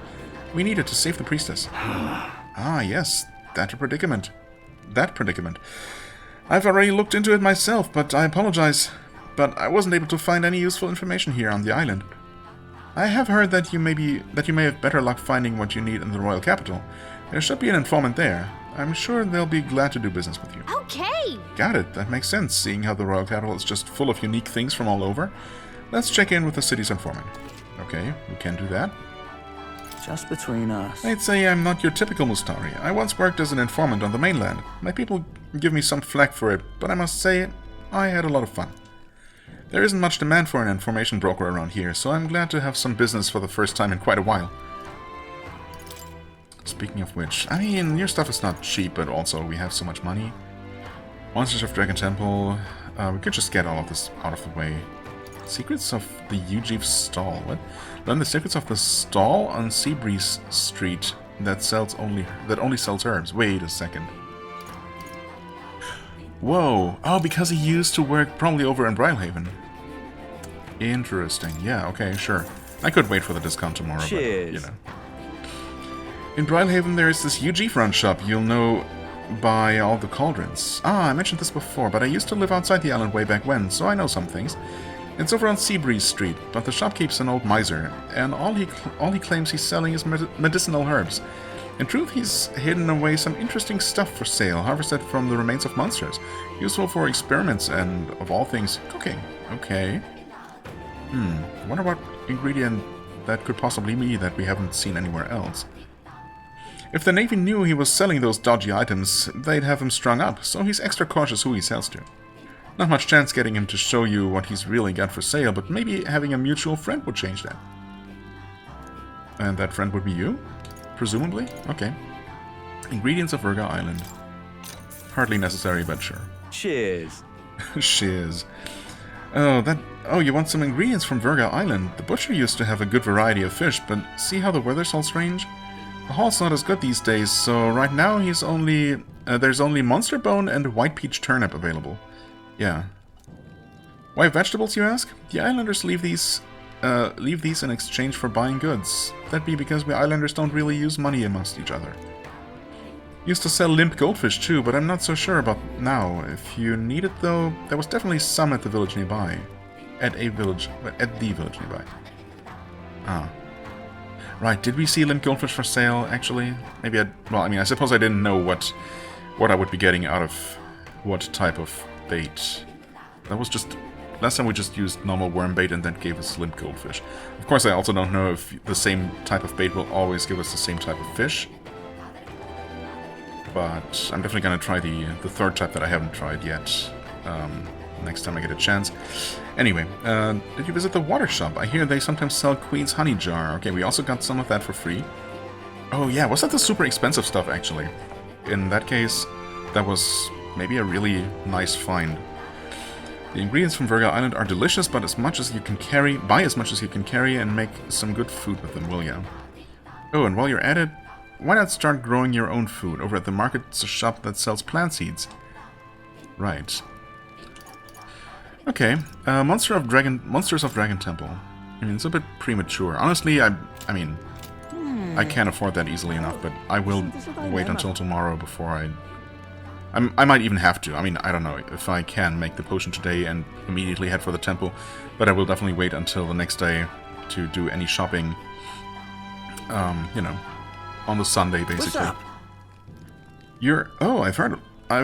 We need it to save the priestess. Ah, yes. That predicament. I've already looked into it myself, but I apologize. But I wasn't able to find any useful information here on the island. I have heard that you may have better luck finding what you need in the royal capital. There should be an informant there. I'm sure they'll be glad to do business with you. Okay! Got it. That makes sense, seeing how the royal capital is just full of unique things from all over. Let's check in with the city's informant. Okay, we can do that. Just between us. I'd say I'm not your typical Mustari. I once worked as an informant on the mainland. My people give me some flack for it, but I must say, I had a lot of fun. There isn't much demand for an information broker around here, so I'm glad to have some business for the first time in quite a while. Speaking of which, I mean, your stuff is not cheap, but also we have so much money. Monsters of Dragon Temple, we could just get all of this out of the way. Secrets of the Ujiv Stall, what? Learn the secrets of the stall on Seabreeze Street that only sells herbs. Wait a second. Whoa! Oh, because he used to work probably over in Brylehaven. Interesting. Yeah, okay, sure. I could wait for the discount tomorrow, Cheers. but, you know. In Brylehaven there is this UG front shop you'll know by all the cauldrons. Ah, I mentioned this before, but I used to live outside the island way back when, so I know some things. It's over on Seabreeze Street, but the shopkeep's an old miser, and all he claims he's selling is medicinal herbs. In truth, he's hidden away some interesting stuff for sale, harvested from the remains of monsters, useful for experiments and, of all things, cooking. Okay. Wonder what ingredient that could possibly be that we haven't seen anywhere else. If the Navy knew he was selling those dodgy items, they'd have him strung up, so he's extra cautious who he sells to. Not much chance getting him to show you what he's really got for sale, but maybe having a mutual friend would change that. And that friend would be you? Presumably? Okay. Ingredients of Virga Island. Hardly necessary, but sure. Cheers. Cheers. Oh, you want some ingredients from Virga Island? The butcher used to have a good variety of fish, but see how the weather's all strange? The haul's not as good these days, so right now there's only monster bone and white peach turnip available. Yeah. Why vegetables, you ask? The islanders leave these in exchange for buying goods. That'd be because we islanders don't really use money amongst each other. Used to sell limp goldfish too, but I'm not so sure about now. If you need it though, there was definitely some at the village nearby. At the village nearby. Ah. Right, did we see limp goldfish for sale, actually? Maybe I suppose I didn't know what I would be getting out of what type of bait. That was just... Last time we just used normal worm bait and that gave us limp goldfish. Of course, I also don't know if the same type of bait will always give us the same type of fish. But I'm definitely gonna try the third type that I haven't tried yet. next time I get a chance. Anyway, did you visit the water shop? I hear they sometimes sell Queen's Honey Jar. Okay, we also got some of that for free. Oh yeah, was that the super expensive stuff, actually? In that case, that was maybe a really nice find. The ingredients from Virga Island are delicious, but as much as you can carry, buy as much as you can carry and make some good food with them, will ya? Oh, and while you're at it, why not start growing your own food over at the market shop that sells plant seeds? Right. Okay, Monsters of Dragon Temple. I mean, it's a bit premature. Honestly, I mean, I can't afford that easily enough, but I will wait until tomorrow before I might even have to. I mean, I don't know if I can make the potion today and immediately head for the temple, but I will definitely wait until the next day to do any shopping, you know, on the Sunday, basically. What's up? Oh, I've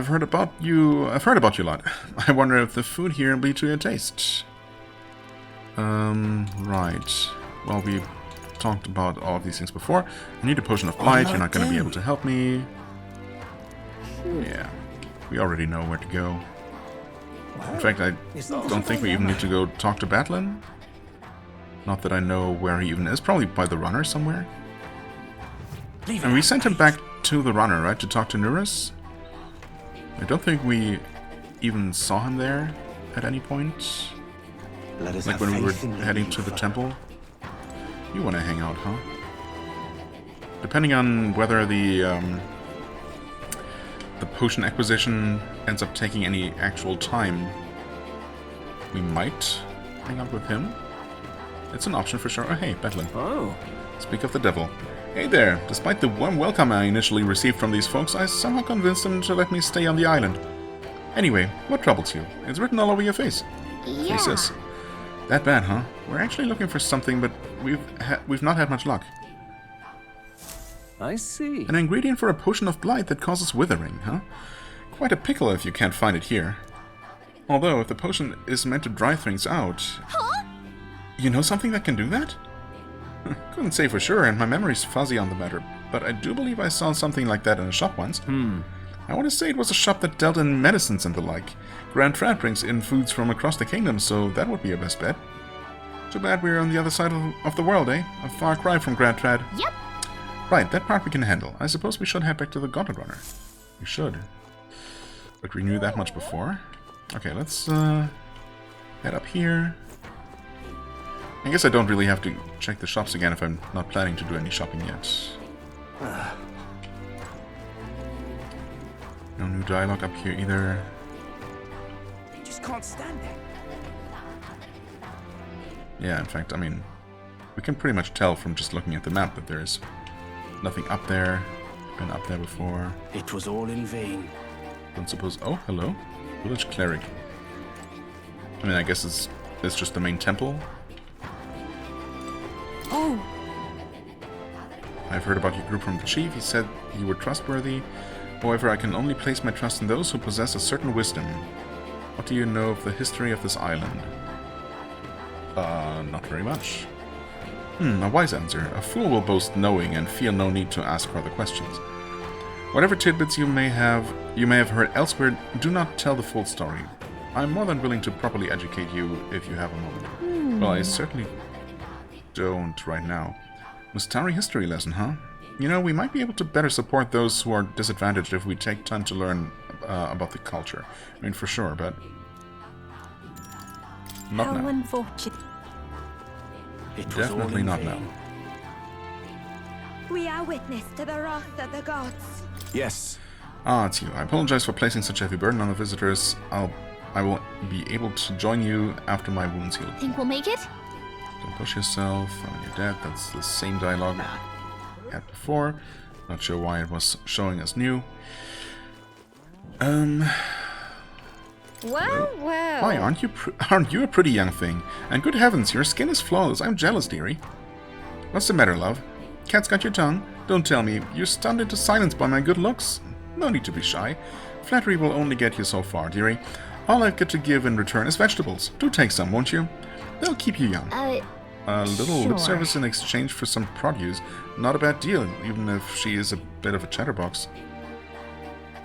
heard about you a lot. I wonder if the food here will be to your taste. Right. Well, we talked about all of these things before. I need a potion of blight. You're not going to be able to help me. Yeah. We already know where to go. In fact, I don't think we even need to go talk to Batlin. Not that I know where he even is. Probably by the runner somewhere. And we sent him back to the runner, right? To talk to Nurus? I don't think we even saw him there at any point. Like when we were heading to the temple. You want to hang out, huh? Depending on whether the potion acquisition ends up taking any actual time, we might hang out with him. It's an option for sure. Oh, hey, Batlin. Oh. Speak of the devil. Hey there. Despite the warm welcome I initially received from these folks, I somehow convinced them to let me stay on the island. Anyway, what troubles you? It's written all over your face. Yeah. Faces. That bad, huh? We're actually looking for something, but we've not had much luck. I see. An ingredient for a potion of blight that causes withering, huh? Quite a pickle if you can't find it here. Although, if the potion is meant to dry things out... Huh? You know something that can do that? Couldn't say for sure, and my memory's fuzzy on the matter, but I do believe I saw something like that in a shop once. I want to say it was a shop that dealt in medicines and the like. Grand Trad brings in foods from across the kingdom, so that would be your best bet. Too bad we're on the other side of the world, eh? A far cry from Grand Trad. Yep. Right, that part we can handle. I suppose we should head back to the Gauntlet Runner. We should. But we knew that much before. Okay, let's head up here. I guess I don't really have to check the shops again if I'm not planning to do any shopping yet. No new dialogue up here either. They just can't stand it. Yeah, in fact, I mean, we can pretty much tell from just looking at the map that there's nothing up there. Been up there before. It was all in vain. Don't suppose... Oh, hello. Village Cleric. I mean, I guess it's just the main temple. Oh, I've heard about your group from the chief. He said you were trustworthy. However, I can only place my trust in those who possess a certain wisdom. What do you know of the history of this island? Not very much. A wise answer. A fool will boast knowing and feel no need to ask further questions. Whatever tidbits you may have heard elsewhere, do not tell the full story. I'm more than willing to properly educate you if you have a moment. Well, I certainly don't right now. Mustari history lesson, huh? You know, we might be able to better support those who are disadvantaged if we take time to learn about the culture. I mean, for sure, but not How now. unfortunate. Definitely not now. We are witness to the wrath of the gods. Yes. Ah, it's you. I apologize for placing such a heavy burden on the visitors. I will be able to join you after my wounds heal. Think we'll make it? Don't push yourself. When you're dead. That's the same dialogue I had before. Not sure why it was showing as new. Well. Why aren't you a pretty young thing? And good heavens, your skin is flawless. I'm jealous, dearie. What's the matter, love? Cat's got your tongue? Don't tell me. You're stunned into silence by my good looks? No need to be shy. Flattery will only get you so far, dearie. All I've got to give in return is vegetables. Do take some, won't you? They'll keep you young. A little lip service in exchange for some produce. Not a bad deal, even if she is a bit of a chatterbox.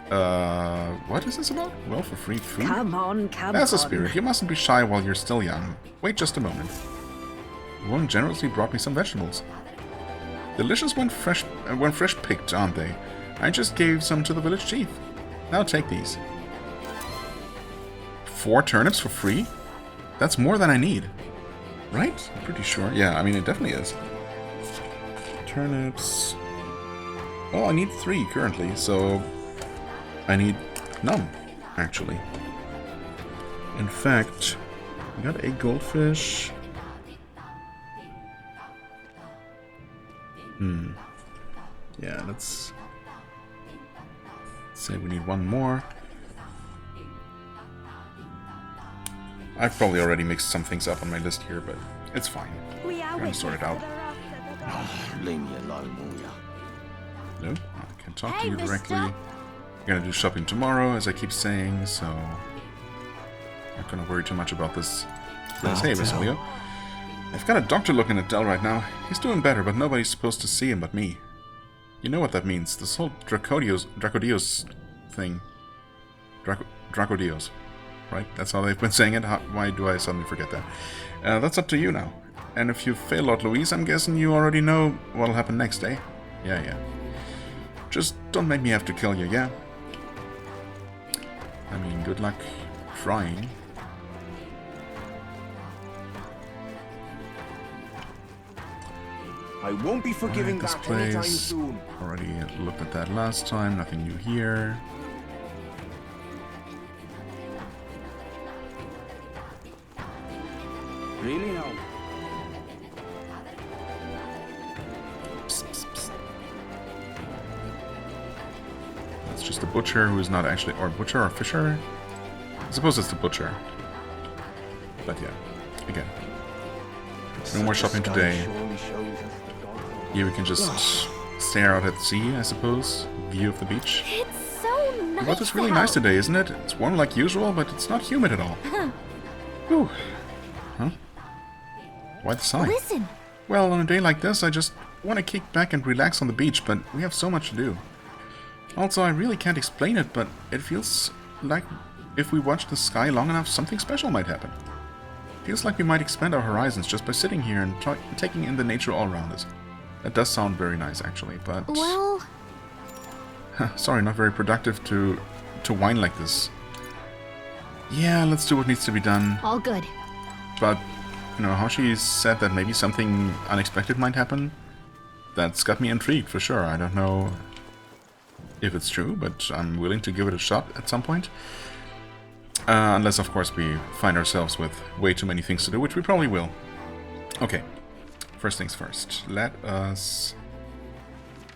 What is this about? Well, for free food? Come on, come on. That's a spirit. You mustn't be shy while you're still young. Wait just a moment. The woman generously brought me some vegetables. Delicious when fresh picked, aren't they? I just gave some to the village chief. Now take these. 4 turnips for free? That's more than I need. Right? I'm pretty sure. Yeah, I mean, it definitely is. Turnips. Well, I need 3 currently, so I need none, actually. In fact, we got a goldfish. Yeah, let's say we need 1 more. I've probably already mixed some things up on my list here, but it's fine. We are I'm gonna sort it out. Leave me alone, will ya? No, I can talk to you directly. I'm gonna do shopping tomorrow, as I keep saying, so not gonna worry too much about this. Hey, Basilio. I've got a doctor looking at Del right now. He's doing better, but nobody's supposed to see him but me. You know what that means? This whole Dracodios thing. Dracodios. Right? That's how they've been saying it. Why do I suddenly forget that? That's up to you now. And if you fail Lord Louise, I'm guessing you already know what'll happen next, eh? Yeah. Just don't make me have to kill you, yeah? I mean, good luck trying. I won't be forgiving this that anytime place. soon. Already looked at that last time. Nothing new here. Really now? Psst. That's just a butcher who's not actually, or butcher or fisher? I suppose it's the butcher. But yeah, again. No more shopping today. Here we can just stare out at the sea, I suppose. View of the beach. It's so nice. The weather's really nice today, isn't it? It's warm like usual, but it's not humid at all. Whew. Huh? Why the sigh? Listen. Well, on a day like this, I just want to kick back and relax on the beach, but we have so much to do. Also, I really can't explain it, but it feels like if we watch the sky long enough, something special might happen. Feels like we might expand our horizons just by sitting here and taking in the nature all around us. That does sound very nice, actually, but... Well... Sorry, not very productive to whine like this. Yeah, let's do what needs to be done. All good. But, you know, how she said that maybe something unexpected might happen, that's got me intrigued, for sure. I don't know if it's true, but I'm willing to give it a shot at some point. Unless, of course, we find ourselves with way too many things to do, which we probably will. Okay, first things first. Let us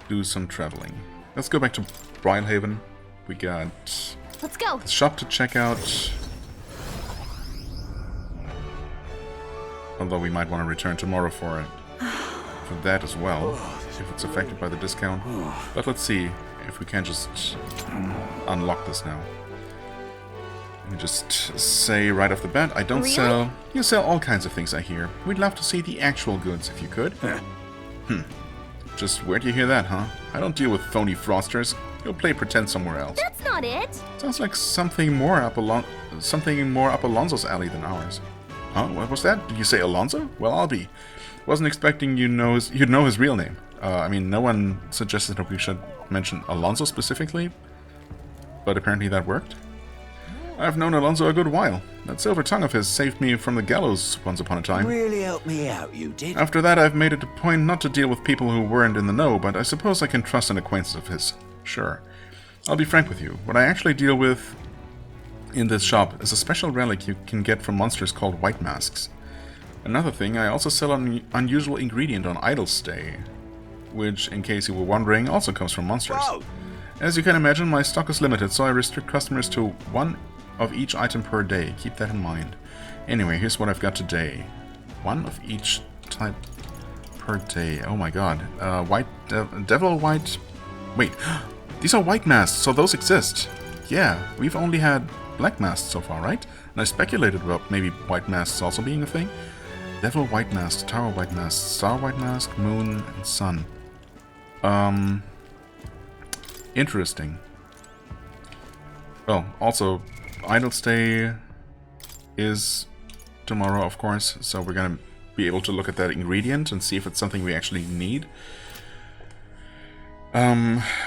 do some traveling. Let's go back to Brylehaven. We got Let's go. the shop to check out. Although we might want to return tomorrow for that as well, if it's affected by the discount. But let's see if we can just unlock this now. Let me just say right off the bat, I don't sell... You sell all kinds of things, I hear. We'd love to see the actual goods, if you could. Just where'd you hear that, huh? I don't deal with phony fraudsters. You'll play pretend somewhere else. That's not it. Sounds like something more up Alonso's alley than ours. Huh? What was that? Did you say Alonso? Well, I'll be. Wasn't expecting you'd know his real name. I mean, no one suggested that we should mention Alonso specifically, but apparently that worked. I've known Alonso a good while. That silver tongue of his saved me from the gallows once upon a time. Really helped me out, you did. After that, I've made it a point not to deal with people who weren't in the know, but I suppose I can trust an acquaintance of his. Sure. I'll be frank with you. What I actually deal with in this shop is a special relic you can get from monsters called white masks. Another thing, I also sell an unusual ingredient on idle stay, which, in case you were wondering, also comes from monsters. Whoa. As you can imagine, my stock is limited, so I restrict customers to 1 of each item per day. Keep that in mind. Anyway, here's what I've got today. 1 of each type per day. Oh my god. Devil white... Wait, these are white masks, so those exist. Yeah, we've only had black masks so far, right? And I speculated about maybe white masks also being a thing. Devil white mask, tower white mask, star white mask, moon, and sun. Interesting. Well, also, Idle Stay is tomorrow, of course, so we're gonna be able to look at that ingredient and see if it's something we actually need.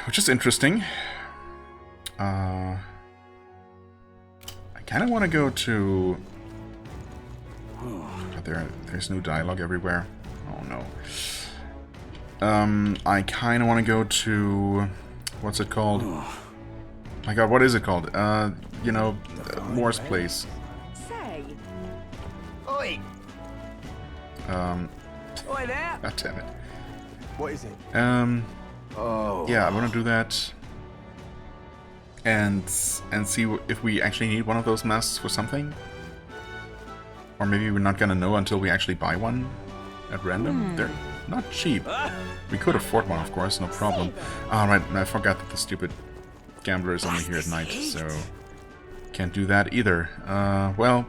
Which is interesting. I kind of want to go to... There's new dialogue everywhere. Oh no. I kind of want to go to... What's it called? My god, what is it called? You know, Moore's Place. Say. Oi! Oi there! God damn it. What is it? Yeah, I want to do that. And see if we actually need one of those masks for something. Or maybe we're not gonna know until we actually buy one at random. They're not cheap. We could afford one, of course, no problem. Alright, I forgot that the stupid gambler is only here at night, so can't do that either. Well,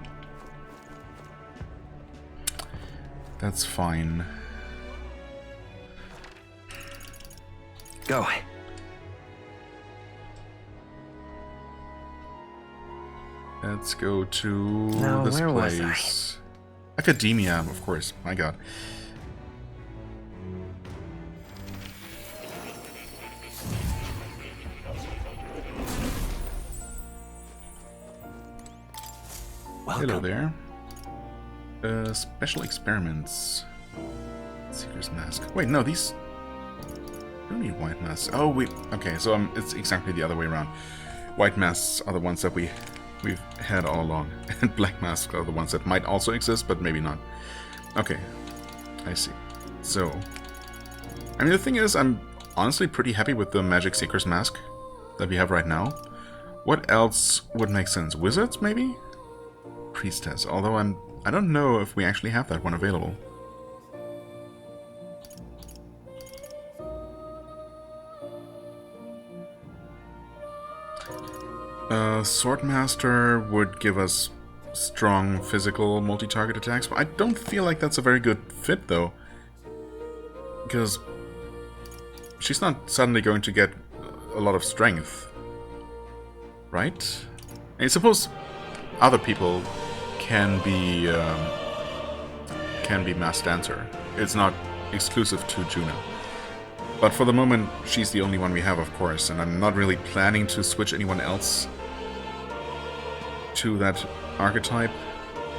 that's fine. Go. Let's go to Now, this where was place. Academia, of course. My god. Welcome. Hello there. Special experiments. Seeker's mask. Wait, no, these don't need white masks. Oh, wait. Okay, so it's exactly the other way around. White masks are the ones that we've had all along, and black masks are the ones that might also exist, but maybe not. Okay, I see. So, I mean, the thing is, I'm honestly pretty happy with the Magic Seeker's mask that we have right now. What else would make sense? Wizards, maybe? Priestess, although I don't know if we actually have that one available. Swordmaster would give us strong physical multi-target attacks, but I don't feel like that's a very good fit, though. Because she's not suddenly going to get a lot of strength, right? I suppose other people can be Mass Dancer. It's not exclusive to Juno. But for the moment, she's the only one we have, of course, and I'm not really planning to switch anyone else to that archetype.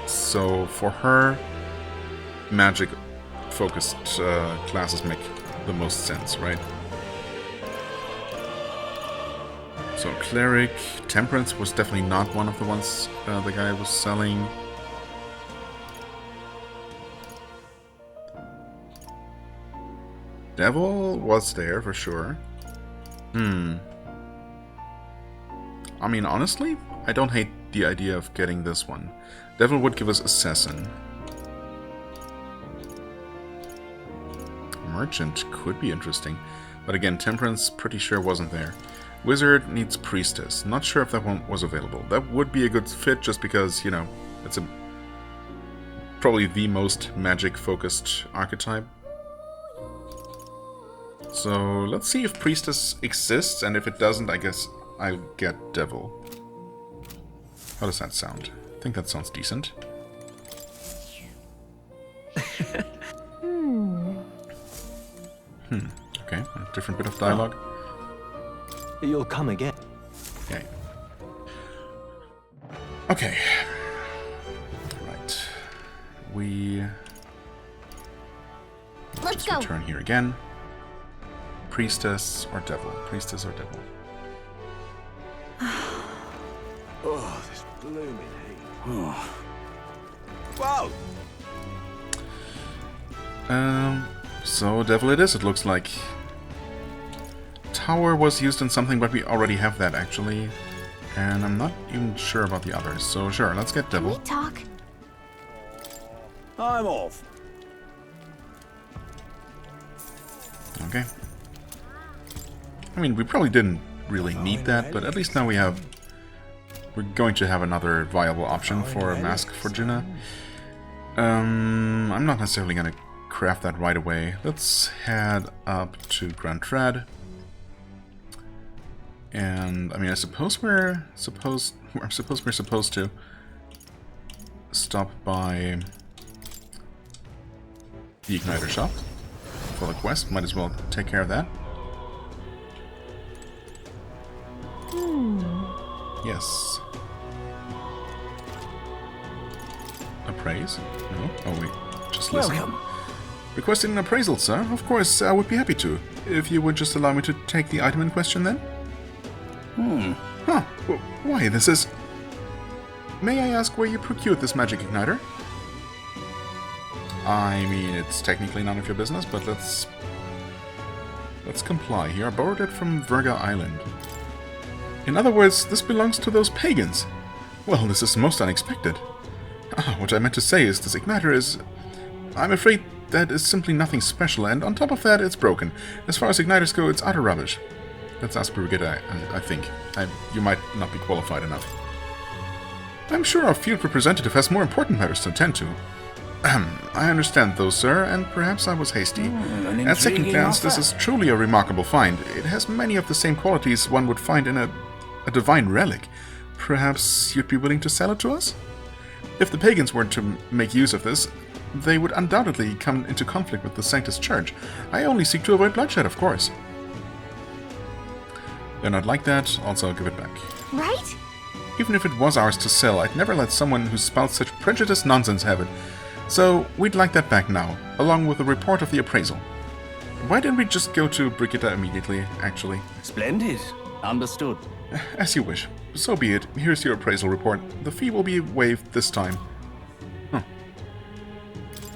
So for her, magic-focused classes make the most sense, right? So Cleric, Temperance was definitely not one of the ones the guy was selling. Devil was there for sure. I mean, honestly, I don't hate the idea of getting this one. Devil would give us Assassin. Merchant could be interesting. But again, Temperance pretty sure wasn't there. Wizard needs Priestess. Not sure if that one was available. That would be a good fit just because, you know, it's probably the most magic-focused archetype. So let's see if Priestess exists, and if it doesn't, I guess I'll get Devil. How does that sound? I think that sounds decent. Okay, a different bit of dialogue. You'll come again. Okay. Okay. Right. Let's just go. return here again. Priestess or Devil? Priestess or Devil? Oh, this blooming heat. Whoa! So Devil it is, it looks like. Tower was used in something, but we already have that, actually. And I'm not even sure about the others, so sure, let's get Devil. Can we talk? I'm off. Okay. I mean, we probably didn't really need that, but at least now we're going to have another viable option for a mask for Juna. I'm not necessarily going to craft that right away. Let's head up to Grand Trad. And I mean, I suppose we're supposed to stop by the Igniter shop for the quest. Might as well take care of that. Yes. Appraise? No? Oh wait, just listen. Welcome. Requesting an appraisal, sir? Of course, I would be happy to. If you would just allow me to take the item in question, then? Huh. Why, this is... May I ask where you procured this magic igniter? I mean, it's technically none of your business, but let's comply here. I borrowed it from Verga Island. In other words, this belongs to those pagans. Well, this is most unexpected. What I meant to say is this igniter is... I'm afraid that is simply nothing special, and on top of that, it's broken. As far as igniters go, it's utter rubbish. Let's ask Brigitte, I think. You might not be qualified enough. I'm sure our field representative has more important matters to attend to. I understand, though, sir, and perhaps I was hasty. At second glance, this is truly a remarkable find. It has many of the same qualities one would find in a divine relic. Perhaps you'd be willing to sell it to us? If the pagans were to make use of this, they would undoubtedly come into conflict with the Sanctus Church. I only seek to avoid bloodshed, of course. They're not like that, also I'll give it back. Right? Even if it was ours to sell, I'd never let someone who spouts such prejudiced nonsense have it. So, we'd like that back now, along with a report of the appraisal. Why didn't we just go to Brigitte immediately, actually? Splendid. Understood. As you wish. So be it. Here's your appraisal report. The fee will be waived this time. Huh.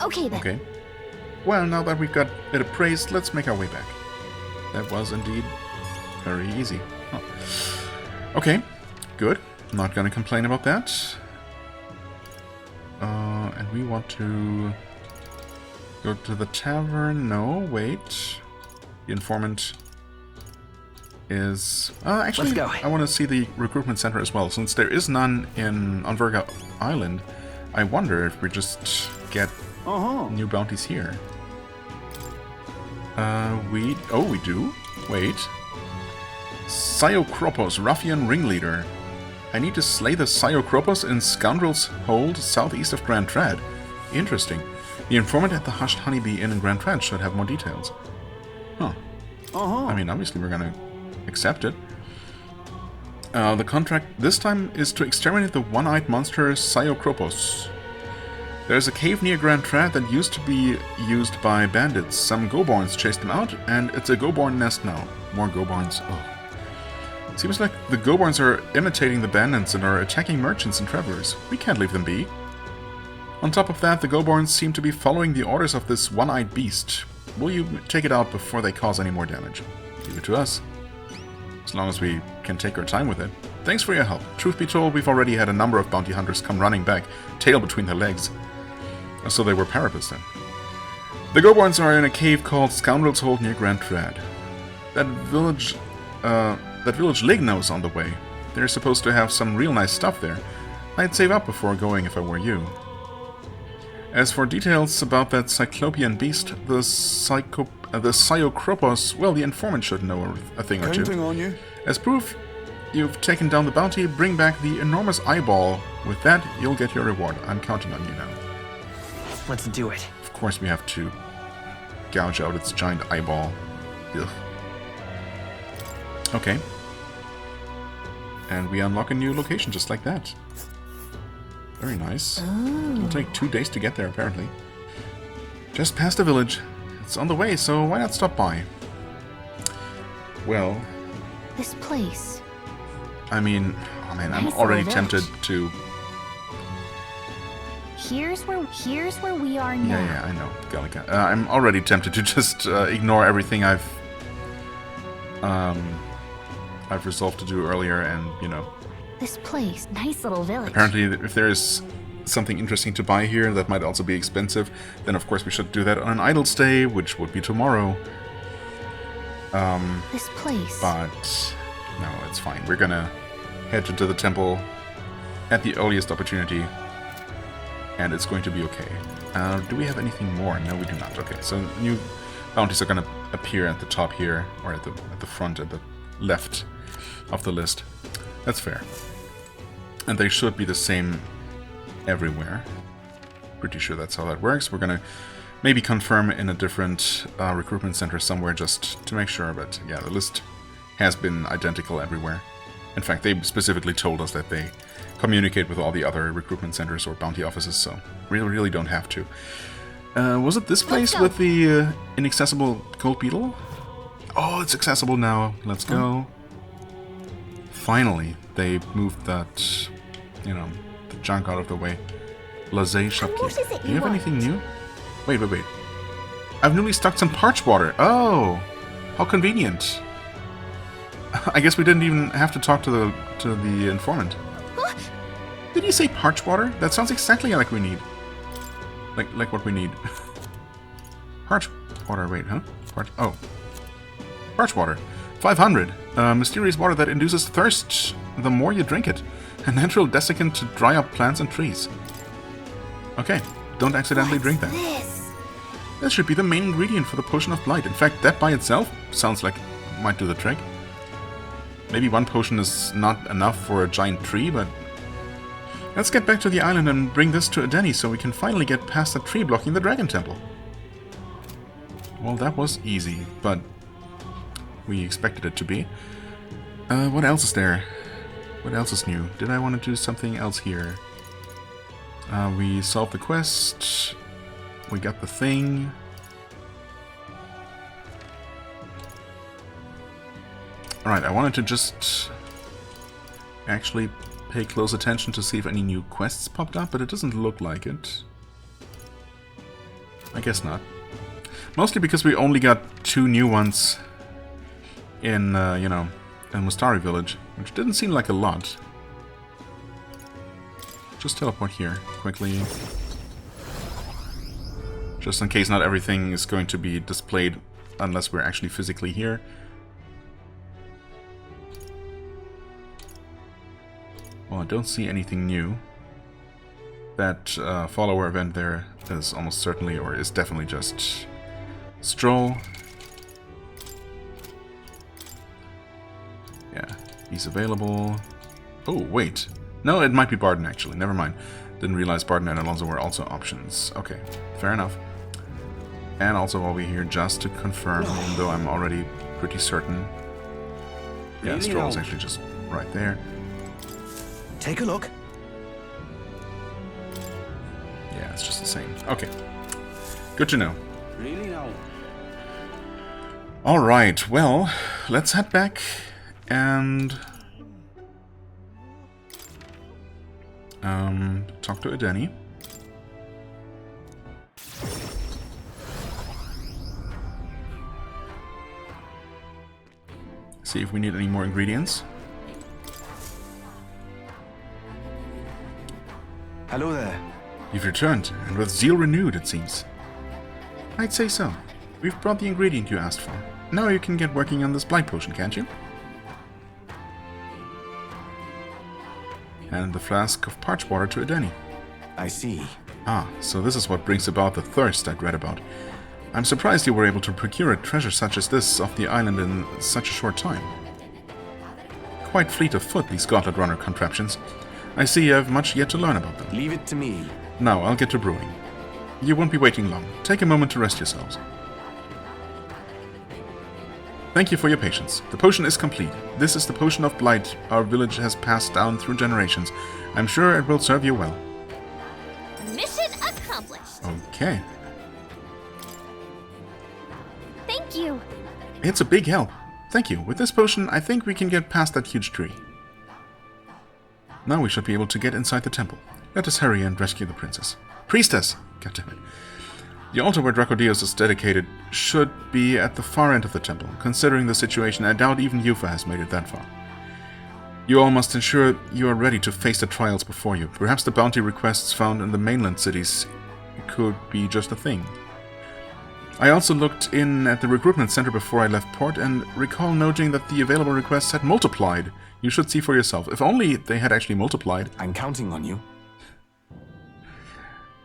Okay then. Okay. Well, now that we've got it appraised, let's make our way back. That was indeed very easy. Huh. Okay, good. Not gonna complain about that. And we want to go to the tavern. No, wait. The informant is... actually, Let's go. I want to see the recruitment center as well. Since there is none on Verga Island, I wonder if we just get new bounties here. We do? Wait. Siokropos, ruffian ringleader. I need to slay the Siokropos in Scoundrel's Hold, southeast of Grand Trad. Interesting. The informant at the Hushed Honeybee Inn in Grand Trad should have more details. Huh. I mean, obviously we're gonna accept it. The contract this time is to exterminate the one-eyed monster Siokropos. There's a cave near Grand Trad that used to be used by bandits. Some Goborns chased them out, and it's a Goborn nest now. More Goborns. Oh. Seems like the Goborns are imitating the bandits and are attacking merchants and travelers. We can't leave them be. On top of that, the Goborns seem to be following the orders of this one-eyed beast. Will you take it out before they cause any more damage? Leave it to us. As long as we can take our time with it. Thanks for your help. Truth be told, we've already had a number of bounty hunters come running back, tail between their legs. So they were Parapus then. The Goborns are in a cave called Scoundrel's Hold near Grand Trad. That village Ligno's on the way. They're supposed to have some real nice stuff there. I'd save up before going if I were you. As for details about that Cyclopean beast, the Siokropos, well, the informant should know a thing or two. Counting on you. As proof you've taken down the bounty, bring back the enormous eyeball. With that, you'll get your reward. I'm counting on you now. Let's do it. Of course we have to gouge out its giant eyeball. Ugh. Okay. And we unlock a new location just like that. Very nice. It'll take 2 days to get there, apparently. Just past the village. It's on the way, so why not stop by? Well... This place. I mean... Oh man, I'm Nice already little tempted village. to... Here's where we are now. Yeah, I know, Gallica. I'm already tempted to just ignore everything I've resolved to do earlier, and, you know... This place, nice little village. Apparently, if there is something interesting to buy here that might also be expensive, then of course we should do that on an idle stay, which would be tomorrow. This place. But no, it's fine. We're gonna head into the temple at the earliest opportunity, and it's going to be okay. Do we have anything more? No, we do not. Okay, so new bounties are gonna appear at the top here, or at the front, at the left of the list. That's fair. And they should be the same everywhere. Pretty sure that's how that works. We're gonna maybe confirm in a different recruitment center somewhere just to make sure, but yeah, the list has been identical everywhere. In fact, they specifically told us that they communicate with all the other recruitment centers or bounty offices, so we really don't have to. Was it this place with the inaccessible gold beetle? Oh, it's accessible now. Let's go. Finally, they moved that, you know, the junk out of the way. Laissez shopkeep. Do you have anything new? Wait. I've newly stocked some parch water. Oh, how convenient. I guess we didn't even have to talk to the informant. Huh? Did you say parch water? That sounds exactly like we need. Like what we need. Parch water, wait, huh? Parch water. 500. Mysterious water that induces thirst the more you drink it. A natural desiccant to dry up plants and trees. Okay, don't accidentally drink that. That should be the main ingredient for the potion of blight. In fact, that by itself sounds like it might do the trick. Maybe one potion is not enough for a giant tree, but... Let's get back to the island and bring this to Edeni so we can finally get past the tree blocking the Dragon Temple. Well, that was easy, but we expected it to be. What else is there? What else is new? Did I want to do something else here? We solved the quest. We got the thing. Alright, I wanted to just actually pay close attention to see if any new quests popped up, but it doesn't look like it. I guess not. Mostly because we only got 2 new ones in, you know, in Mustari Village, which didn't seem like a lot. Just teleport here, quickly. Just in case not everything is going to be displayed unless we're actually physically here. Well, I don't see anything new. That follower event there is almost certainly, or is definitely just Stroll. Yeah, he's available. Oh, wait. No, it might be Barden, actually. Never mind. Didn't realize Barden and Alonso were also options. Okay, fair enough. And also while we're here, just to confirm, even though I'm already pretty certain. Yeah, Stroll is actually just right there. Take a look. Yeah, it's just the same. Okay. Good to know. Really now? Alright, well, let's head back and talk to Edeni. See if we need any more ingredients. Hello there. You've returned, and with zeal renewed, it seems. I'd say so. We've brought the ingredient you asked for. Now you can get working on this blight potion, can't you? And the flask of parch water to Edeni. I see. Ah, so this is what brings about the thirst I'd read about. I'm surprised you were able to procure a treasure such as this off the island in such a short time. Quite fleet of foot, these Gauntlet Runner contraptions. I see you have much yet to learn about them. Leave it to me. Now, I'll get to brewing. You won't be waiting long. Take a moment to rest yourselves. Thank you for your patience. The potion is complete. This is the potion of blight our village has passed down through generations. I'm sure it will serve you well. Mission accomplished. Okay. Thank you. It's a big help. Thank you. With this potion, I think we can get past that huge tree. Now we should be able to get inside the temple. Let us hurry and rescue the princess. Priestess! Goddammit. The altar where Dracodios is dedicated should be at the far end of the temple. Considering the situation, I doubt even Yufa has made it that far. You all must ensure you are ready to face the trials before you. Perhaps the bounty requests found in the mainland cities could be just a thing. I also looked in at the recruitment center before I left port and recall noting that the available requests had multiplied. You should see for yourself. If only they had actually multiplied. I'm counting on you.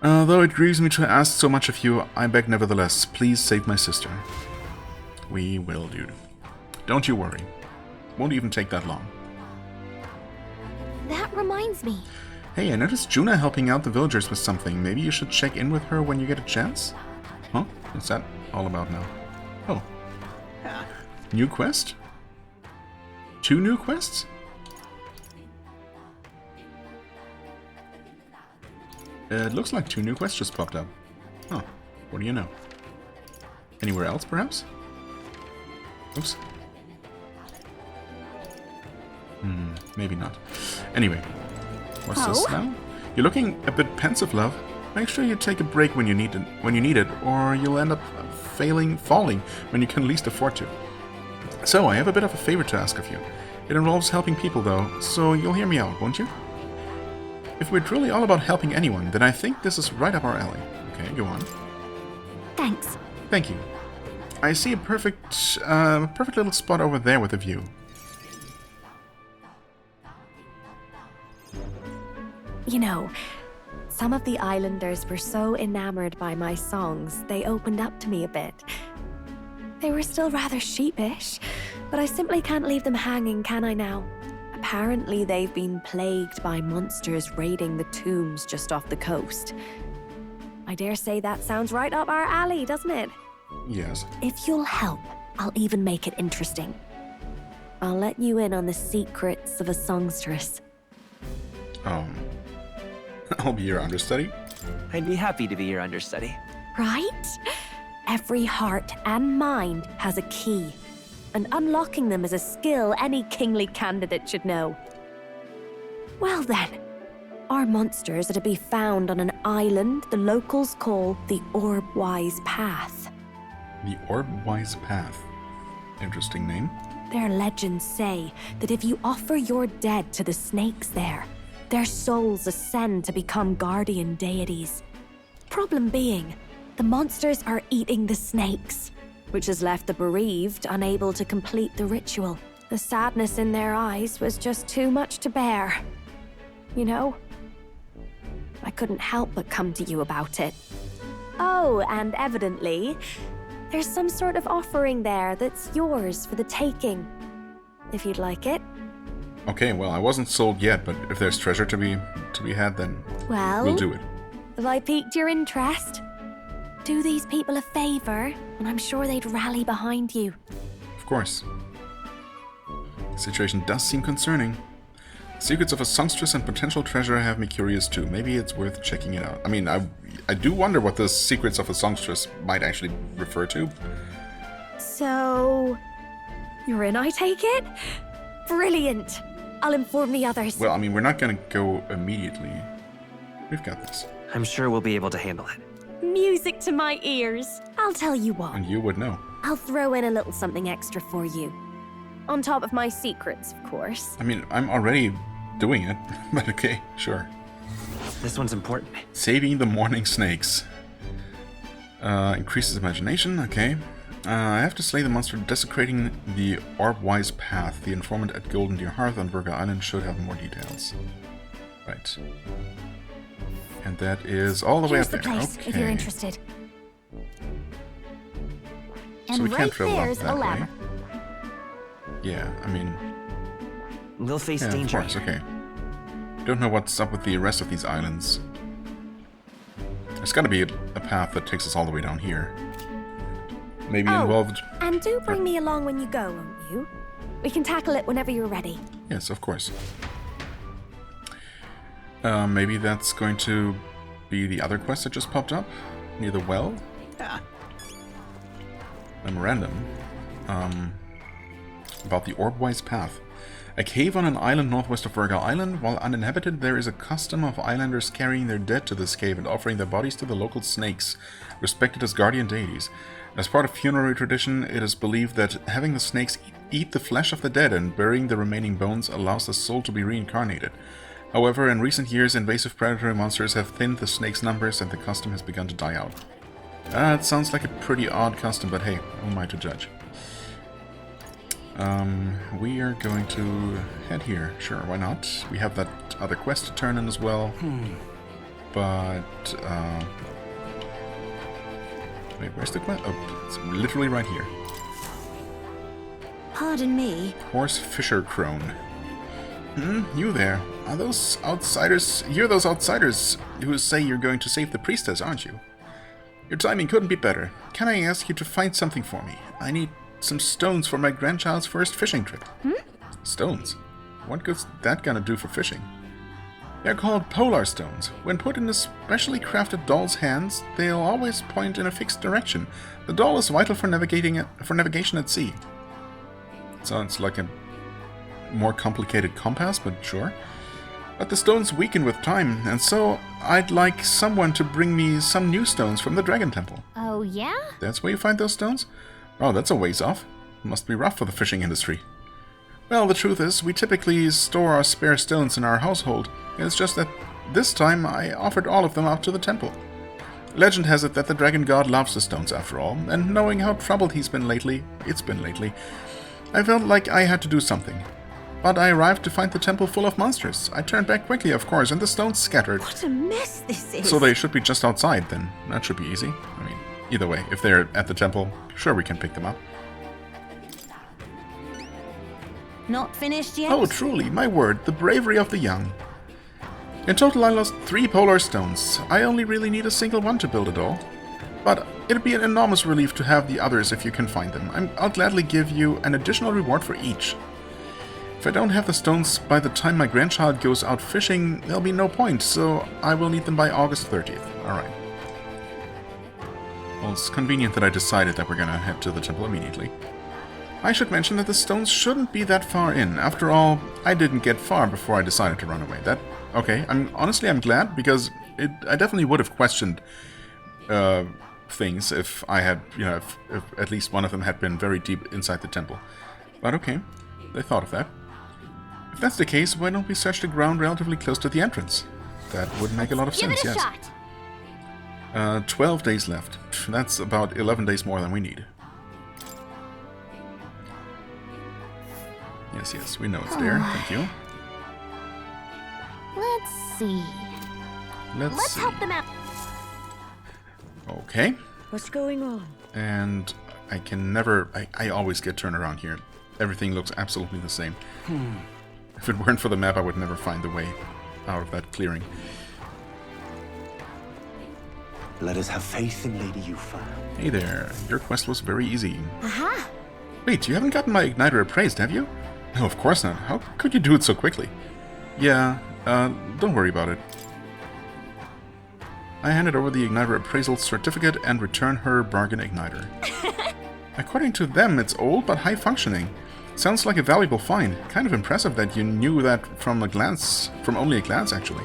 Though it grieves me to ask so much of you, I beg nevertheless, please save my sister. We will, dude. Don't you worry. Won't even take that long. That reminds me. Hey, I noticed Juna helping out the villagers with something. Maybe you should check in with her when you get a chance? Huh? What's that all about now? Oh. New quest? 2 new quests? It looks like 2 new quests just popped up. Huh. What do you know? Anywhere else, perhaps? Oops. Maybe not. Anyway. What's this now? You're looking a bit pensive, love. Make sure you take a break when you need it, or you'll end up falling when you can least afford to. So, I have a bit of a favor to ask of you. It involves helping people, though, so you'll hear me out, won't you? If we're truly all about helping anyone, then I think this is right up our alley. Okay, go on. Thanks. Thank you. I see a perfect little spot over there with a view. You know, some of the islanders were so enamored by my songs, they opened up to me a bit. They were still rather sheepish, but I simply can't leave them hanging, can I now? Apparently they've been plagued by monsters raiding the tombs just off the coast. I dare say that sounds right up our alley, doesn't it? Yes. If you'll help, I'll even make it interesting. I'll let you in on the secrets of a songstress. I'll be your understudy. I'd be happy to be your understudy. Right? Every heart and mind has a key, and unlocking them is a skill any kingly candidate should know. Well then, our monsters are to be found on an island the locals call the Orbwise Path. The Orbwise Path. Interesting name. Their legends say that if you offer your dead to the snakes there, their souls ascend to become guardian deities. Problem being, the monsters are eating the snakes, which has left the bereaved unable to complete the ritual. The sadness in their eyes was just too much to bear. You know? I couldn't help but come to you about it. Oh, and evidently, there's some sort of offering there that's yours for the taking. If you'd like it. Okay, well, I wasn't sold yet, but if there's treasure to be had, then we'll do it. Have I piqued your interest? Do these people a favor, and I'm sure they'd rally behind you. Of course. The situation does seem concerning. Secrets of a songstress and potential treasure have me curious too. Maybe it's worth checking it out. I mean, I do wonder what the secrets of a songstress might actually refer to. So, you're in, I take it? Brilliant! I'll inform the others. Well, I mean, we're not gonna go immediately. We've got this. I'm sure we'll be able to handle it. Music to my ears. I'll tell you what. And you would know. I'll throw in a little something extra for you. On top of my secrets, of course. I mean, I'm already doing it, but okay, sure. This one's important. Saving the morning snakes. Increases imagination, okay. I have to slay the monster desecrating the Orbwise Path. The informant at Golden Deer Hearth on Virga Island should have more details. Right. And that is all the way up there. Here's the place, okay. if you're interested. So we can't travel up that way. ladder. Yeah, I mean... We'll face yeah, danger. Of course, okay. Don't know what's up with the rest of these islands. There's gotta be a path that takes us all the way down here. Maybe involved... And do bring me along when you go, won't you? We can tackle it whenever you're ready. Yes, of course. Maybe that's going to be the other quest that just popped up? Near the well? Yeah. Memorandum. About the Orbwise Path. A cave on an island northwest of Virga Island. While uninhabited, there is a custom of islanders carrying their dead to this cave and offering their bodies to the local snakes, respected as guardian deities. As part of funerary tradition, it is believed that having the snakes eat the flesh of the dead and burying the remaining bones allows the soul to be reincarnated. However, in recent years, invasive predatory monsters have thinned the snake's numbers and the custom has begun to die out. It sounds like a pretty odd custom, but hey, who am I to judge? We are going to head here. Sure, why not? We have that other quest to turn in as well. But, wait, where's the quest? Oh, it's literally right here. Pardon me. Horse Fisher Crone. You there. Are those outsiders? You're those outsiders who say you're going to save the priestess, aren't you? Your timing couldn't be better. Can I ask you to find something for me? I need some stones for my grandchild's first fishing trip. Stones? What good's that gonna do for fishing? They're called polar stones. When put in a specially crafted doll's hands, they'll always point in a fixed direction. The doll is vital for navigation at sea. Sounds like a more complicated compass, but sure. But the stones weaken with time, and so I'd like someone to bring me some new stones from the Dragon Temple. Oh, yeah? That's where you find those stones? Oh, that's a ways off. Must be rough for the fishing industry. Well, the truth is, we typically store our spare stones in our household. It's just that this time I offered all of them out to the temple. Legend has it that the dragon god loves the stones after all, and knowing how troubled he's been lately, I felt like I had to do something. But I arrived to find the temple full of monsters. I turned back quickly, of course, and the stones scattered. What a mess this is. So they should be just outside, then. That should be easy. I mean, either way, if they're at the temple, sure we can pick them up. Not finished yet? Oh, truly, my word, the bravery of the young. In total, I lost 3 polar stones. I only really need a single one to build it all. But it'd be an enormous relief to have the others if you can find them. I'll gladly give you an additional reward for each. If I don't have the stones by the time my grandchild goes out fishing, there'll be no point, so I will need them by August 30th. Alright. Well, it's convenient that I decided that we're gonna head to the temple immediately. I should mention that the stones shouldn't be that far in. After all, I didn't get far before I decided to run away. Okay, honestly, I'm glad, because I definitely would have questioned things if I had, if at least one of them had been very deep inside the temple. But okay, they thought of that. If that's the case, why don't we search the ground relatively close to the entrance? That would make a lot of sense, yes. 12 days left. That's about 11 days more than we need. Yes, we know it's there. Thank you. Let's see. Let's see. help them out. Okay. What's going on? And I can never... I always get turned around here. Everything looks absolutely the same. If it weren't for the map, I would never find the way out of that clearing. Let us have faith in Lady Yufa. Hey there. Your quest was very easy. Aha! Wait, you haven't gotten my igniter appraised, have you? No, of course not. How could you do it so quickly? Yeah, don't worry about it. I handed over the igniter appraisal certificate and returned her bargain igniter. According to them, it's old but high functioning. Sounds like a valuable find. Kind of impressive that you knew that from only a glance, actually.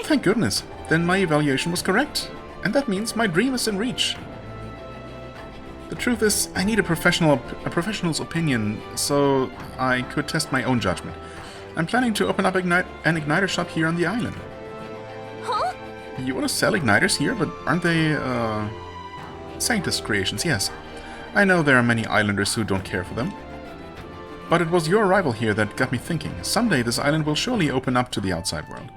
Thank goodness. Then my evaluation was correct. And that means my dream is in reach. The truth is, I need a professional's opinion, so I could test my own judgment. I'm planning to open up an igniter shop here on the island. Huh? You want to sell igniters here, but aren't they, Sanctus creations, yes. I know there are many islanders who don't care for them. But it was your arrival here that got me thinking. Someday this island will surely open up to the outside world.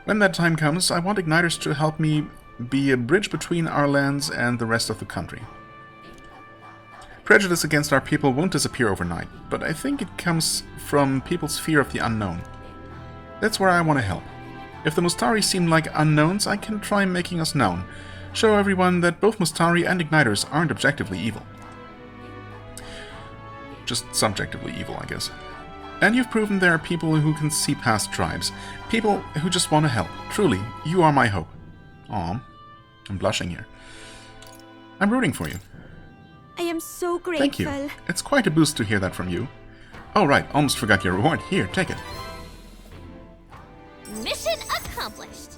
When that time comes, I want igniters to help me be a bridge between our lands and the rest of the country. Prejudice against our people won't disappear overnight, but I think it comes from people's fear of the unknown. That's where I want to help. If the Mustari seem like unknowns, I can try making us known. Show everyone that both Mustari and Igniters aren't objectively evil. Just subjectively evil, I guess. And you've proven there are people who can see past tribes. People who just want to help. Truly, you are my hope. Aw, I'm blushing here. I'm rooting for you. I am so grateful. Thank you. It's quite a boost to hear that from you. Oh right, almost forgot your reward. Here, take it. Mission accomplished.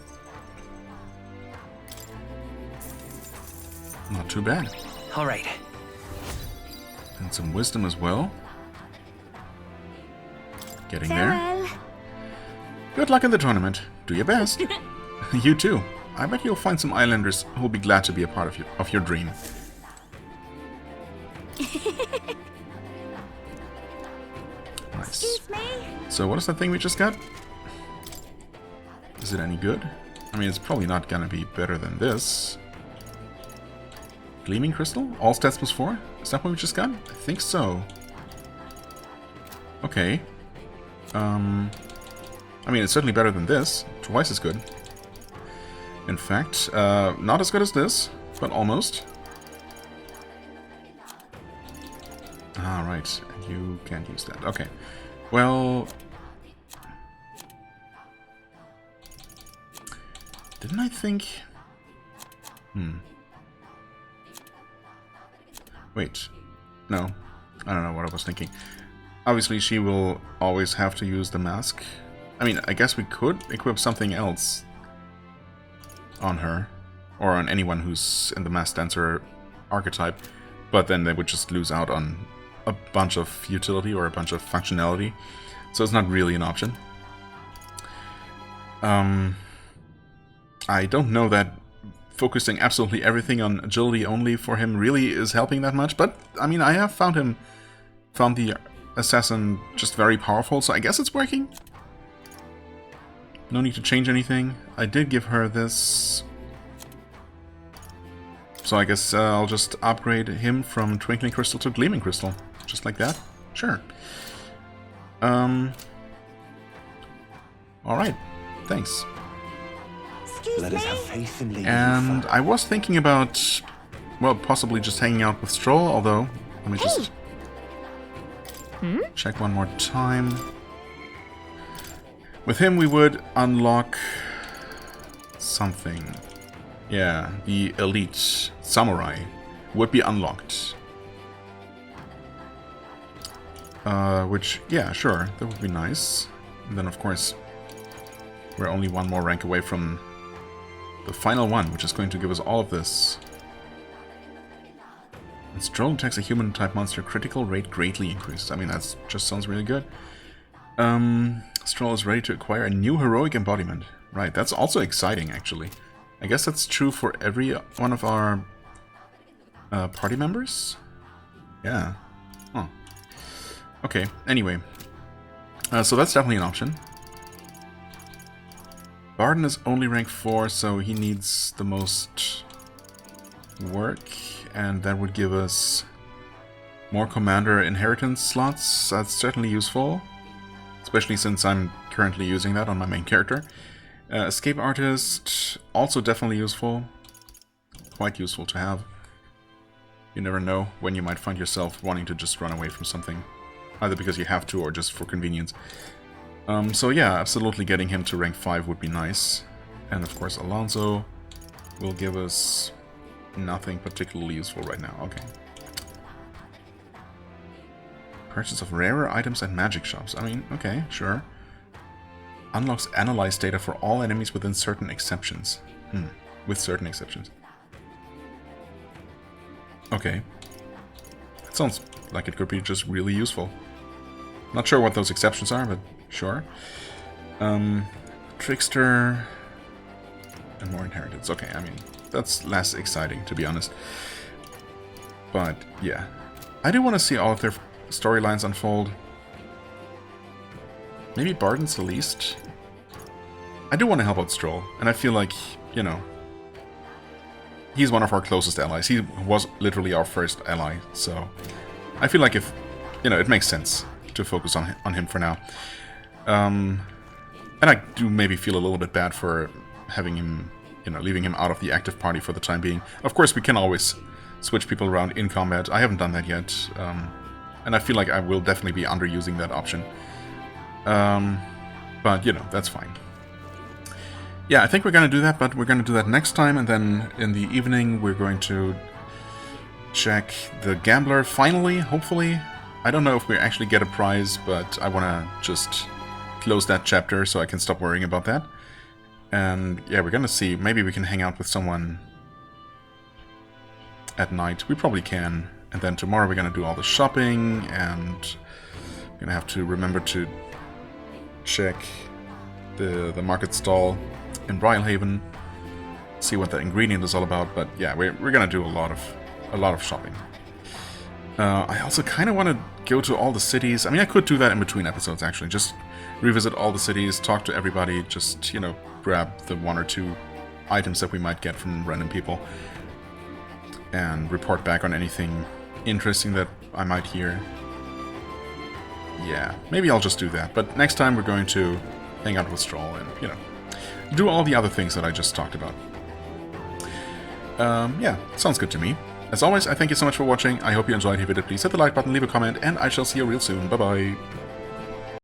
Not too bad. All right. And some wisdom as well. Getting there. Good luck in the tournament. Do your best. You too. I bet you'll find some islanders who'll be glad to be a part of your dream. Nice. Excuse me? So what is that thing we just got? Is it any good? I mean, it's probably not gonna be better than this. Gleaming crystal? All stats plus 4? Is that what we just got? I think so. Okay. I mean, it's certainly better than this. Twice as good. In fact, not as good as this, but almost. Alright, you can't use that. Okay. Well... Didn't I think... Wait. No. I don't know what I was thinking. Obviously, she will always have to use the mask. I mean, I guess we could equip something else on her. Or on anyone who's in the mask dancer archetype. But then they would just lose out on a bunch of utility or a bunch of functionality. So it's not really an option. I don't know that focusing absolutely everything on agility only for him really is helping that much, but I mean, I have found the assassin just very powerful, so I guess it's working. No need to change anything. I did give her this, so I guess I'll just upgrade him from Twinkling Crystal to Gleaming Crystal, just like that. Sure. Alright, thanks. Let us have faith in Lady And I was thinking about, well, possibly just hanging out with Stroll, although, let me just check one more time. With him we would unlock something. Yeah, the Elite Samurai would be unlocked. Which, yeah, sure, that would be nice. And then, of course, we're only one more rank away from the final one, which is going to give us all of this. And Stroll attacks a human-type monster, critical rate greatly increased. I mean, that just sounds really good. Stroll is ready to acquire a new heroic embodiment. Right, that's also exciting, actually. I guess that's true for every one of our party members? Yeah. Huh. Okay, anyway. So that's definitely an option. Barden is only rank 4, so he needs the most work, and that would give us more commander inheritance slots. That's certainly useful, especially since I'm currently using that on my main character. Escape artist, also definitely useful. Quite useful to have. You never know when you might find yourself wanting to just run away from something, either because you have to or just for convenience. So yeah, absolutely getting him to rank 5 would be nice. And of course Alonso will give us nothing particularly useful right now. Okay. Purchase of rarer items at magic shops. I mean, okay, sure. Unlocks analyze data for all enemies within certain exceptions. With certain exceptions. Okay. That sounds like it could be just really useful. Not sure what those exceptions are, but sure. Trickster and more inheritance. Okay, I mean, that's less exciting, to be honest. But, yeah. I do want to see all of their storylines unfold. Maybe Barden's the least. I do want to help out Stroll, and I feel like, you know, he's one of our closest allies. He was literally our first ally, so I feel like if, you know, it makes sense to focus on him for now. And I do maybe feel a little bit bad for having him, you know, leaving him out of the active party for the time being. Of course, we can always switch people around in combat. I haven't done that yet, and I feel like I will definitely be underusing that option. But, you know, that's fine. Yeah, I think we're going to do that, but we're going to do that next time, and then in the evening we're going to check the Gambler finally, hopefully. I don't know if we actually get a prize, but I want to just close that chapter so I can stop worrying about that. And yeah, we're going to see. Maybe we can hang out with someone at night. We probably can. And then tomorrow we're going to do all the shopping, and we're going to have to remember to check the market stall in Brylehaven, see what the ingredient is all about. But yeah, we're going to do a lot of shopping. I also kind of want to go to all the cities. I mean, I could do that in between episodes, actually. Just revisit all the cities, talk to everybody, just, you know, grab the 1 or 2 items that we might get from random people, and report back on anything interesting that I might hear. Yeah, maybe I'll just do that. But next time we're going to hang out with Stroll and, you know, do all the other things that I just talked about. Yeah, sounds good to me. As always, I thank you so much for watching. I hope you enjoyed. If you did, please hit the like button, leave a comment, and I shall see you real soon. Bye-bye.